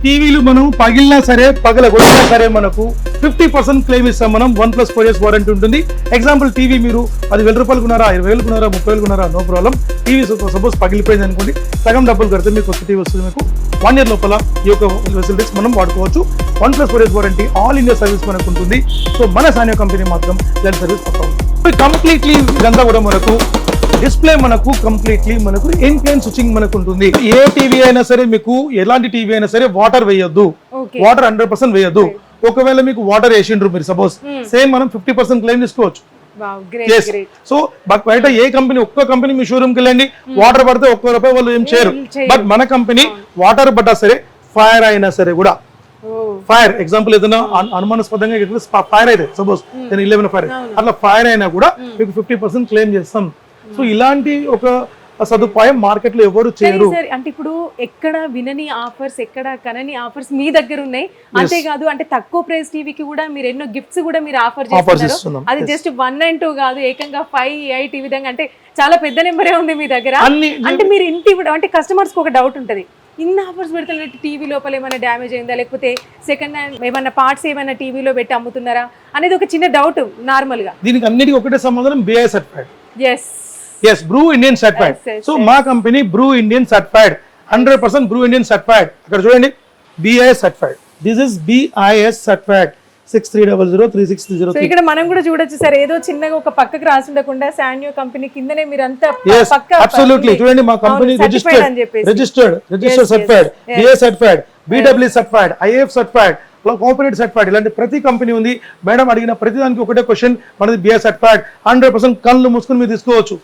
టీవీలు మనం పగిలినా సరే పగలగొట్టినా సరే మనకు 50% క్లెయిమ్ ఇస్తాం మనం. 1+ 4 years వారంటీ ఉంటుంది. ఎగ్జాంపుల్ టీవీ మీరు 10,000 రూపాయలు కొన్నారా, 20,000 కొన్నారా, 30,000 కొన్నారా, నో ప్రాబ్లం. టీవీ సపోజ్ పగిలిపోయింది అనుకోండి, సగం డబ్బులు కడితే మీకు కొత్త టీవీ వస్తుంది. మీకు 1 year లోపల ఈ యొక్క ఫెసిలిటీస్ మనం వాడుకోవచ్చు. 1+ 4 years warranty, all India service మనకు ఉంటుంది. సో మన సానియో కంపెనీ మాత్రం ఇలాంటి సర్వీస్ పక్కా ఉంది. కంప్లీట్లీ ఇదంతా కూడా మనకు డిస్ప్లే మనకు కంప్లీట్లీ మనకు ఇన్క్లైన్ స్విచ్చింగ్ మనకు ఉంటుంది. ఏ టీవీ అయినా సరే మీకు ఎలాంటి టీవీ అయినా సరే వాటర్ వేయొద్దు, వాటర్ 100% వేయొద్దు. ఒకవేళ మీకు వాటర్ వేసిండ్రు మీరు సపోజ్, సేమ్ మనం 50% క్లెయిమ్ తీసుకోవచ్చు. సో బయట ఏ కంపెనీ, ఒక్క కంపెనీ మీ షోరూమ్ కి వెళ్ళండి, వాటర్ పడితే ₹1 వాళ్ళు ఏం చేయరు. బట్ మన కంపెనీ వాటర్ పడ్డా సరే, ఫైర్ అయినా సరే కూడా, ఫైర్ ఎగ్జాంపుల్ ఏదైనా అనుమానాస్పదంగా ఫైర్ అయితే సపోజ్ 11 ఫైర్ అట్లా ఫైర్ అయినా కూడా మీకు 50% క్లెయిమ్ చేస్తాం. సో ఇలాంటి ఒక సదుపాయం మార్కెట్ లో ఎవరు చేయరు. అంటే ఇప్పుడు ఎక్కడ వినని ఆఫర్స్, ఎక్కడ కనని ఆఫర్స్ మీ దగ్గర ఉన్నాయి. అంతేకాదు అంటే తక్కువ ప్రైస్ టీవీకి కూడా మీరు ఎన్నో గిఫ్ట్స్ కూడా మీరు ఆఫర్ చేస్తున్నారు. అది జస్ట్ 1 and 2 కాదు, ఏకంగా 5, 8 ఈ విధంగా, అంటే చాలా పెద్ద నెంబరే ఉంది మీ దగ్గర. అంటే మీరు ఇంటి అంటే కస్టమర్స్ కి ఒక డౌట్ ఉంటది, ఇన్ని ఆఫర్స్ పెడతారు, టీవీ లోపల ఏమైనా డ్యామేజ్ అయిందా, లేకపోతే సెకండ్ హ్యాండ్ ఏమైనా పార్ట్స్ ఏమైనా టీవీలో పెట్టి అమ్ముతున్నారా అనేది ఒక చిన్న డౌట్ నార్మల్ గా. దీనికి అన్నిటికీ ఒకటే సమాధానం, BI certified. yes bureau Indian certified. So మా company bureau Indian certified, 100% bureau Indian certified. అక్కడ చూడండి, BIS certified. This is BIS certified 63003630. So ఇక్కడ మనం కూడా చూడొచ్చు సార్, ఏదో చిన్నగా ఒక పక్కకు రాసి ఉండకుండా సానియో కంపెనీ కిందనే మీరు అంతా పక్క అబ్సల్యూట్లీ చూడండి, మా company registered certified, BIS certified, BW certified, IAF certified, cooperate certified, ఇలాంటి ప్రతి కంపెనీ ఉంది. మేడం అడిగిన ప్రతి దానికి ఒకటే క్వశ్చన్, మనది BIS సర్టిఫైడ్. 100% కళ్ళు మూసుకుని మీరు తీసుకోవచ్చు,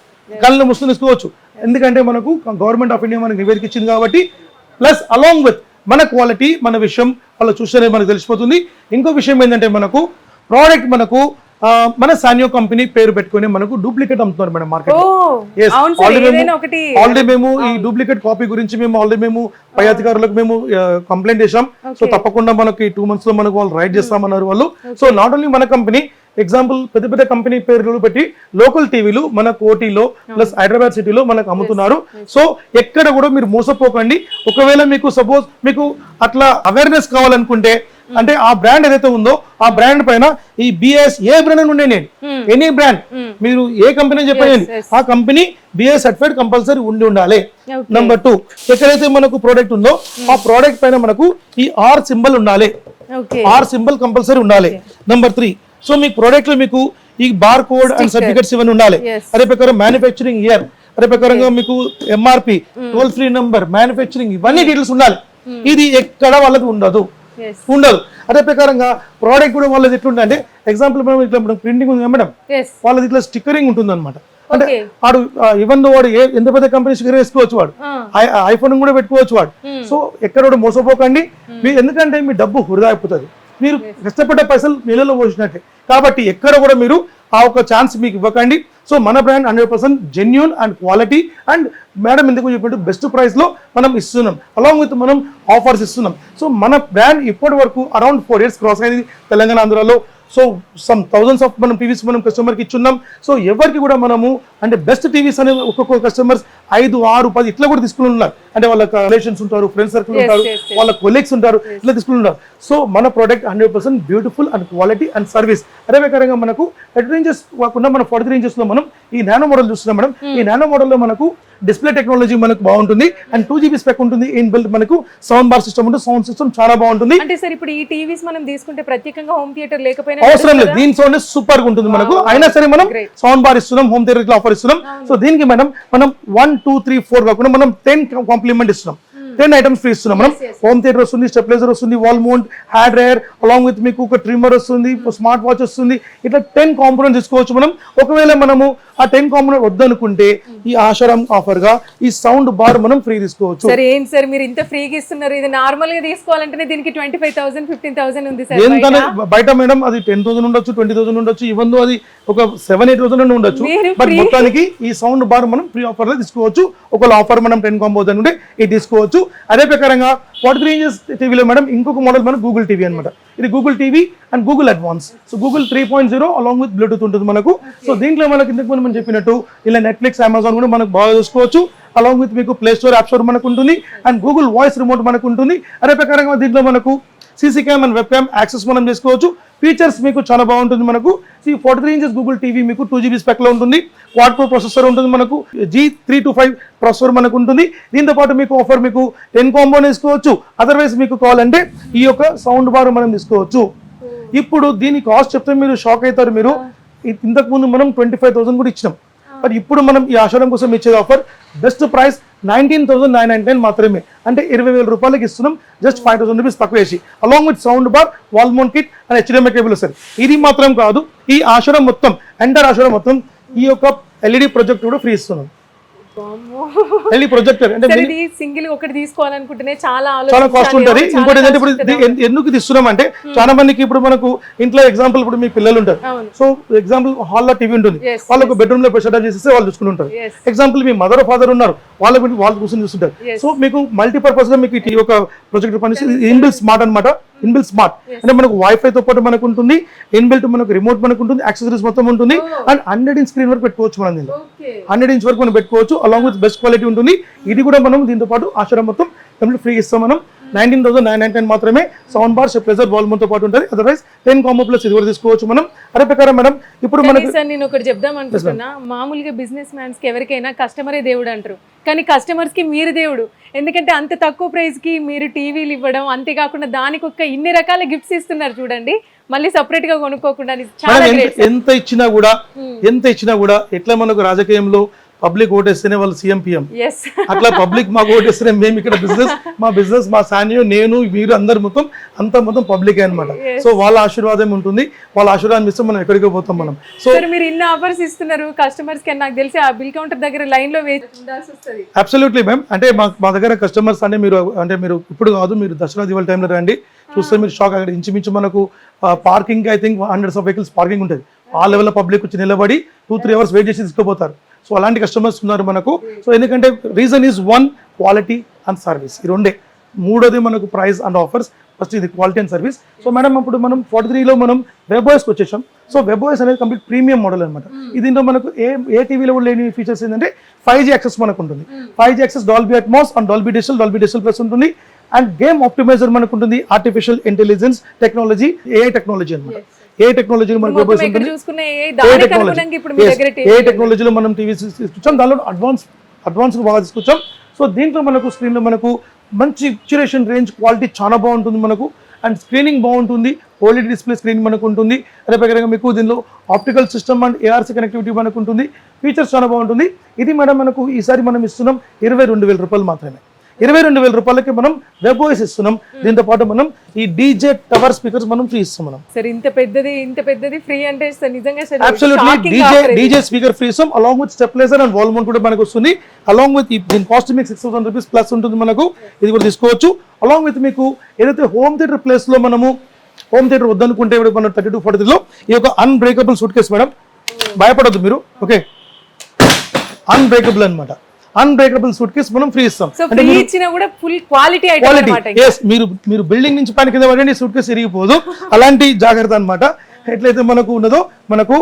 కళ్ళు మూసుకుని తీసుకోవచ్చు. ఎందుకంటే మనకు గవర్నమెంట్ ఆఫ్ ఇండియా మనకు నివేదిక ఇచ్చింది కాబట్టి. ప్లస్ అలాంగ్ విత్ మన క్వాలిటీ, మన విషయం వాళ్ళు చూస్తేనే మనకు తెలిసిపోతుంది. ఇంకో విషయం ఏంటంటే మనకు ప్రోడక్ట్ మనకు మన సానియో కంపెనీ పేరు పెట్టుకుని మనకు డూప్లికేట్ అమ్ముతున్నారు మేడం మార్కెట్. ఆల్రెడీ మేము ఈ డూప్లికేట్ కాపీ గురించి మేము పై అధికారులకు మేము కంప్లైంట్ చేసాం. సో తప్పకుండా మనకి 2 months లో మనకు వాళ్ళు రైడ్ చేస్తామన్నారు వాళ్ళు. సో నాట్ ఓన్లీ మన కంపెనీ, ఎగ్జాంపుల్ పెద్ద పెద్ద కంపెనీ పేర్లు పెట్టి లోకల్ టీవీలు మన కోటిలో ప్లస్ హైదరాబాద్ సిటీలో మనకు అమ్ముతున్నారు. సో ఎక్కడ కూడా మీరు మోసపోకండి. ఒకవేళ మీకు సపోజ్ మీకు అట్లా అవేర్నెస్ కావాలనుకుంటే, అంటే ఆ బ్రాండ్ ఏదైతే ఉందో ఆ బ్రాండ్ పైన ఈ BIS ఏ బ్రాండ్ ఉండే, నేను ఎనీ బ్రాండ్ మీరు ఏ కంపెనీ చెప్పండి, ఆ కంపెనీ BIS సర్టిఫైడ్ కంపల్సరీ ఉండాలి. నెంబర్ 2, ఎక్కడైతే మనకు ప్రోడక్ట్ ఉందో ఆ ప్రోడక్ట్ పైన మనకు ఈ R సింబల్ ఉండాలి, R సింబల్ కంపల్సరీ ఉండాలి. నెంబర్ 3, సో మీ ప్రోడక్ట్ లో మీకు ఈ బార్ కోడ్ అండ్ సర్టిఫికెట్స్ ఇవన్నీ ఉండాలి. అదే ప్రకారం మ్యానుఫ్యాక్చరింగ్ ఇయర్, అదే ప్రకారంగా మీకు MRP, toll free number, manufacturing ఇవన్నీ డీటెయిల్స్ ఉండాలి. ఇది ఎక్కడ వాళ్ళకి ఉండదు. అదే ప్రకారంగా ప్రోడక్ట్ కూడా వాళ్ళది ఎట్లుంటే, ఎగ్జాంపుల్ మనం ఇట్లా ప్రింటింగ్ ఉంది మేడం, వాళ్ళది ఇట్లా స్టిక్కరింగ్ ఉంటుంది అనమాట. అంటే వాడు ఈవెన్ వాడు ఎంత పెద్ద కంపెనీ స్టిక్కర్ వేసుకోవచ్చు, వాడు ఐఫోన్ కూడా పెట్టుకోవచ్చు వాడు. సో ఎక్కడ కూడా మోసపోకండి, ఎందుకంటే మీ డబ్బు వృధా అయిపోతుంది, మీరు కష్టపడ్డ పైసలు నీళ్ళలో పోసినట్టే. కాబట్టి ఎక్కడ కూడా మీరు ఆ ఒక ఛాన్స్ మీకు ఇవ్వకండి. సో మన brand 100% genuine and quality and madam ఎందుకు చెప్పినట్టు బెస్ట్ ప్రైస్ లో మనం ఇస్తున్నాం, అలాంగ్ విత్ మనం ఆఫర్స్ ఇస్తున్నాం. సో మన బ్రాండ్ ఇప్పటి వరకు అరౌండ్ 4 years క్రాస్ అయింది తెలంగాణ, ఆంధ్రాలో. సో సమ్ థౌజండ్స్ ఆఫ్ మనం టీవీస్ మనం కస్టమర్కి ఇచ్చున్నాం. సో ఎవరికి కూడా మనము అంటే బెస్ట్ టీవీస్ అనే ఒక్కొక్క కస్టమర్స్ 5, 6, 10 ఇట్లా కూడా తీసుకుని ఉన్నారు. అంటే వాళ్ళ రిలేషన్స్ ఉంటారు, ఫ్రెండ్స్ సర్కిల్ ఉంటారు, వాళ్ళ కొలీగ్స్ ఉంటారు, ఇట్లా తీసుకుని ఉన్నారు. సో మన product 100% beautiful and quality and service. అదే ప్రకారంగా మనకు 30 inches కాకుండా మన 43 inches లో మనం ఈ నానో మోడల్ చూస్తున్నాం మేడం. ఈ నానో మోడల్ లో మనకు డిస్ప్లే టెక్నాలజీ మనకు బాగుంటుంది అండ్ 2GB స్పెక్ ఉంటుంది. ఇన్ బిల్ట్ మనకు సౌండ్ బార్ సిస్టమ్ ఉంటుంది, సౌండ్ సిస్టమ్ చాలా బాగుంటుంది. అంటే సార్ ఇప్పుడు ఈ టీవీస్ మనం తీసుకుంటే ప్రత్యేకంగా హోమ్ థియేటర్ లేకపోయినా అవసరం లేదు, దీని సౌండ్ సూపర్ గా ఉంటుంది మనకు. అయినా సరే మనం సౌండ్ బార్ ఇస్తున్నాం, హోమ్ థియేటర్ ఆఫర్ ఇస్తున్నాం. సో దీనికి మనం 1, 2, 3, 4 కాకుండా మనం 10 కాంప్లిమెంట్ ఇస్తున్నాం, 10 ఐటమ్స్ ఫ్రీ ఇస్తున్నాం మనం. హోమ్ థియేటర్ వస్తుంది, స్టెబిలైజర్ వస్తుంది, wall mount, had dryer, along with మీకు ఒక ట్రిమ్మర్ వస్తుంది, స్మార్ట్ వాచ్ వస్తుంది. ఇట్లా 10 కాంపోనెంట్స్ తీసుకోవచ్చు మనం. ఒకవేళ మనము ఆ 10 కాంపోనెంట్ వద్దనుకుంటే ఈ ఆషారం ఆఫర్ గా ఈ సౌండ్ బార్ మనం ఫ్రీ తీసుకోవచ్చు. సరే ఏంటి సార్ మీరు ఇంత ఫ్రీగా ఇస్తున్నారు, ఇది నార్మల్ గా తీసుకోవాలంటే దీనికి 25,000 15,000 ఉంది సార్. ఏంటంటే బయట మేడం అది 10,000 ఉండొచ్చు, 20,000 ఉండొచ్చు, ఈవెన్ దో అది ఒక 7-8,000 ఉండొచ్చు. బట్ మొత్తానికి ఈ సౌండ్ బార్ మనం ఫ్రీ ఆఫర్ లో తీసుకోవచ్చు. ఒకవేళ ఆఫర్ మనం 10 కాంబో అనుకుంటే ఇది తీసుకోవచ్చు. అదే ప్రకారంగా 43 ఇంచెస్ టీవీలో మేడం ఇంకొక మోడల్ మనకు గూగుల్ టీవీ అనమాట. ఇది Google TV and Google advance. So Google 3.0 along with Bluetooth ఉంటుంది మనకు. సో దీంట్లో మనకి ఇంతకు ముందు మనం చెప్పినట్టు ఇలా నెట్ఫ్లిక్స్, అమెజాన్ కూడా మనకు బాగా చూసుకోవచ్చు. అలాంగ్ విత్ మీకు ప్లే స్టోర్, యాప్ స్టోర్ మనకు ఉంటుంది అండ్ గూగుల్ వాయిస్ రిమోట్ మనకు ఉంటుంది. అదే ప్రకారంగా దీంట్లో మనకు CC cam and web cam access మనం చేసుకోవచ్చు. ఫీచర్స్ మీకు చాలా బాగుంటుంది మనకు. 43 ఇంచెస్ గూగుల్ టీవీ మీకు 2GB స్పెక్లో ఉంటుంది. క్వాడ్ కోర్ ప్రాసెసర్ ఉంటుంది మనకు. G325 ప్రాసెసర్ మనకు ఉంటుంది. దీంతో పాటు మీకు ఆఫర్ మీకు 10 కాంబో తీసుకోవచ్చు. అదర్వైజ్ మీకు కావాలంటే ఈ యొక్క సౌండ్ బార్ మనం తీసుకోవచ్చు. ఇప్పుడు దీని కాస్ట్ చెప్తే మీరు షాక్ అవుతారు. మీరు ఇంతకు ముందు మనం 25,000 కూడా ఇచ్చినాం. బట్ ఇప్పుడు మనం ఈ ఆషాఢం కోసం ఇచ్చేది ఆఫర్ బెస్ట్ ప్రైస్ 19,999 మాత్రమే. అంటే 20,000 రూపాయలకి ఇస్తున్నాం. జస్ట్ 5,000 రూపీస్ తక్కువ వేసి along with sound bar, wall mount kit and HDMI cable sir. ఇది మాత్రం కాదు, ఈ ఆషాఢం మొత్తం ఎంటర్ ఆషాఢం మొత్తం ఈ యొక్క LED ప్రొజెక్టర్ కూడా ఫ్రీ ఇస్తున్నాం. LED ప్రొజెక్టర్ అంటే సింగిల్ ఒకటి తీసుకోవాలనుకుంటేనే చాలా కాస్ట్ ఉంటుంది. ఇంకోటి ఏంటంటే ఇప్పుడు ఎందుకు ఇస్తున్నాం అంటే చాలా మందికి ఇప్పుడు మనకు ఇంట్లో ఎగ్జాంపుల్ ఇప్పుడు మీ పిల్లలు ఉంటారు. సో ఎగ్జాంపుల్ హాల్లో టీవీ ఉంటుంది, వాళ్ళకు బెడ్రూమ్ లో సెటప్ చేసేస్తే వాళ్ళు చూసుకుని ఉంటారు. ఎగ్జాంపుల్ మీ మదర్ ఫాదర్ ఉన్నారు, వాళ్ళు కూర్చొని చూస్తుంటారు. సో మీకు మల్టీపర్పస్ గా మీకు ఈ యొక్క ప్రొజెక్టర్ పనిచేసి ఇన్బిల్ట్ స్మార్ట్ అనమాట. ఇన్బిల్ట్ స్మార్ట్ అంటే మనకు వైఫై తో పాటు మనకు ఉంటుంది, ఇన్బిల్ట్ మనకు రిమోట్ మనకు ఉంటుంది, యాక్సెసరీస్ మొత్తం ఉంటుంది అండ్ 100 ఇంచ్ స్క్రీన్ వరకు పెట్టుకోవచ్చు. మనం దీనిలో 100 ఇంచ్ వరకు మనం పెట్టుకోవచ్చు. అలాంగ్ విత్ బెస్ట్ క్వాలిటీ ఉంటుంది. ఇది కూడా మనం దీంతో పాటు ఆషాఢం మొత్తం కంప్లీట్ ఫ్రీ ఇస్తాం. మనం 19,999 మాత్రమే. Sound bar, stabilizer, wall mount తో పాటు ఉంటుంది. అదర్వైజ్ 10 కాంబో ప్లస్ ఇది కూడా తీసుకోవచ్చు మనం. అదే ప్రకారం మేడం ఇప్పుడు మనకి నేను ఒకటి చెప్దాం అనుకుంటున్నా. మామూలుగా బిజినెస్ మ్యాన్స్ కి ఎవరికైనా కస్టమరే దేవుడు అంటారు, కానీ కస్టమర్స్ కి మీరు దేవుడు. ఎందుకంటే అంత తక్కువ ప్రైస్ కి మీరు టీవీలు ఇవ్వడం, అంతేకాకుండా దానికి ఒక ఇన్ని రకాల గిఫ్ట్స్ ఇస్తున్నారు చూడండి, మళ్ళీ సపరేట్ గా కొనుక్కోకుండా. ఎంత ఇచ్చినా కూడా ఎట్లా మనకు రాజకీయంలో పబ్లిక్ ఓటేస్తేనే వాళ్ళు సీఎం పిఎం, అట్లా పబ్లిక్ మాకు ఓటేస్తేనే మేము ఇక్కడ మా బిజినెస్ మా సాన్యో నేను మీరు అందరు మొత్తం పబ్లిక్ అనమాట. సో వాళ్ళ ఆశీర్వాదం ఉంటుంది. వాళ్ళ ఆశీర్వాదం ఇస్తే మనం ఎక్కడికి పోతాం మనం. సో మీరు ఇన్ని ఆఫర్స్ ఇస్తున్నారు కస్టమర్స్ కి, నాకు తెలిసి ఆ బిల్ కౌంటర్ దగ్గర లైన్ లో వేయాల్సి వస్తుంది. Absolutely ma'am. అంటే మా దగ్గర కస్టమర్స్ అంటే మీరు ఇప్పుడు కాదు, మీరు దసరా దివాళి టైంలో రండి, చూస్తే మీరు షాక్. అక్కడ ఇంచుమించు మనకు parking I think 100 vehicles parking ఉంటుంది. ఆ లెవెల్ పబ్లిక్ వచ్చి నిలబడి 2-3 అవర్స్ వెయిట్ చేసి తీసుకుపోతారు. సో అలాంటి కస్టమర్స్ ఉన్నారు మనకు. సో ఎందుకంటే reason is 1 quality and service, ఈ రెండే. మూడోది మనకు ప్రైస్ అండ్ ఆఫర్స్. ఫస్ట్ ఇది quality and service. So madam ఇప్పుడు మనం 43లో మనం వెబ్ఓఎస్కి వచ్చేసాం. సో వెబ్ఓఎస్ అనేది కంప్లీట్ ప్రీమియం మోడల్ అనమాట. దీంట్లో మనకు ఏ టీవీలో కూడా లేని ఫీచర్స్ ఏంటంటే 5G యాక్సెస్ మనకు ఉంటుంది. 5G access, Dolby Atmos and Dolby digital plus ఉంటుంది అండ్ గేమ్ ఆప్టిమైజర్ మనకు ఉంటుంది. Artificial intelligence technology, AI technology అనమాట. ఏ టెక్నాలజీ మనకు ఏ టెక్నాలజీలో మనం టీవీ తీసుకొచ్చాం. దానిలో అడ్వాన్స్ బాగా తీసుకొచ్చాం. సో దీంట్లో మనకు స్క్రీన్లో మనకు మంచి డ్యూరేషన్ రేంజ్ క్వాలిటీ చాలా బాగుంటుంది మనకు అండ్ స్క్రీనింగ్ బాగుంటుంది. OLED డిస్ప్లే స్క్రీన్ మనకు ఉంటుంది. అదే ప్రకారంగా మీకు దీనిలో optical system and ARC connectivity మనకు ఉంటుంది. ఫీచర్స్ చాలా బాగుంటుంది. ఇది మేడం మనకు ఈసారి మనం ఇస్తున్నాం 22,000 రూపాయలు మాత్రమే. 22,000 రూపాయలకి మనం వెబ్ఓఎస్ ఇస్తున్నాం. దీంతో పాటు మనం ఈ DJ టవర్ స్పీకర్స్ మనం ఫ్రీ ఇస్తాం మనం. సర్ ఇంత పెద్దది ఫ్రీ అంటే నిజంగా అబ్సల్యూట్లీ DJ స్పీకర్ ఫ్రీ ఇస్తాం. Along with stabiliser and wall mount కూడా మనకు వస్తుంది. అలాంగ్ విత్ దీని కాస్ట్ మీకు 6,000 రూపీస్ ప్లస్ ఉంటుంది మనకు. ఇది కూడా తీసుకోవచ్చు. అలాంగ్ విత్ మీకు ఏదైతే హోమ్ థియేటర్ ప్లేస్ లో మనము హోమ్ థియేటర్ వద్దనుకుంటే మనం 3243లో ఈ యొక్క అన్బ్రేకబుల్ సూట్ కేసు మేడం. భయపడద్దు మీరు, ఓకే. అన్బ్రేకబుల్ అనమాట. అన్బ్రేకబుల్ సూట్ కేసు మనం ఫ్రీ ఇస్తాం. మీరు బిల్డింగ్ నుంచి పైన కింద పడండి, సూట్ కేసు ఇరిగిపోదు. అలాంటి జాగ్రత్త అనమాట. ఎట్లయితే మనకు ఉన్నదో మనకు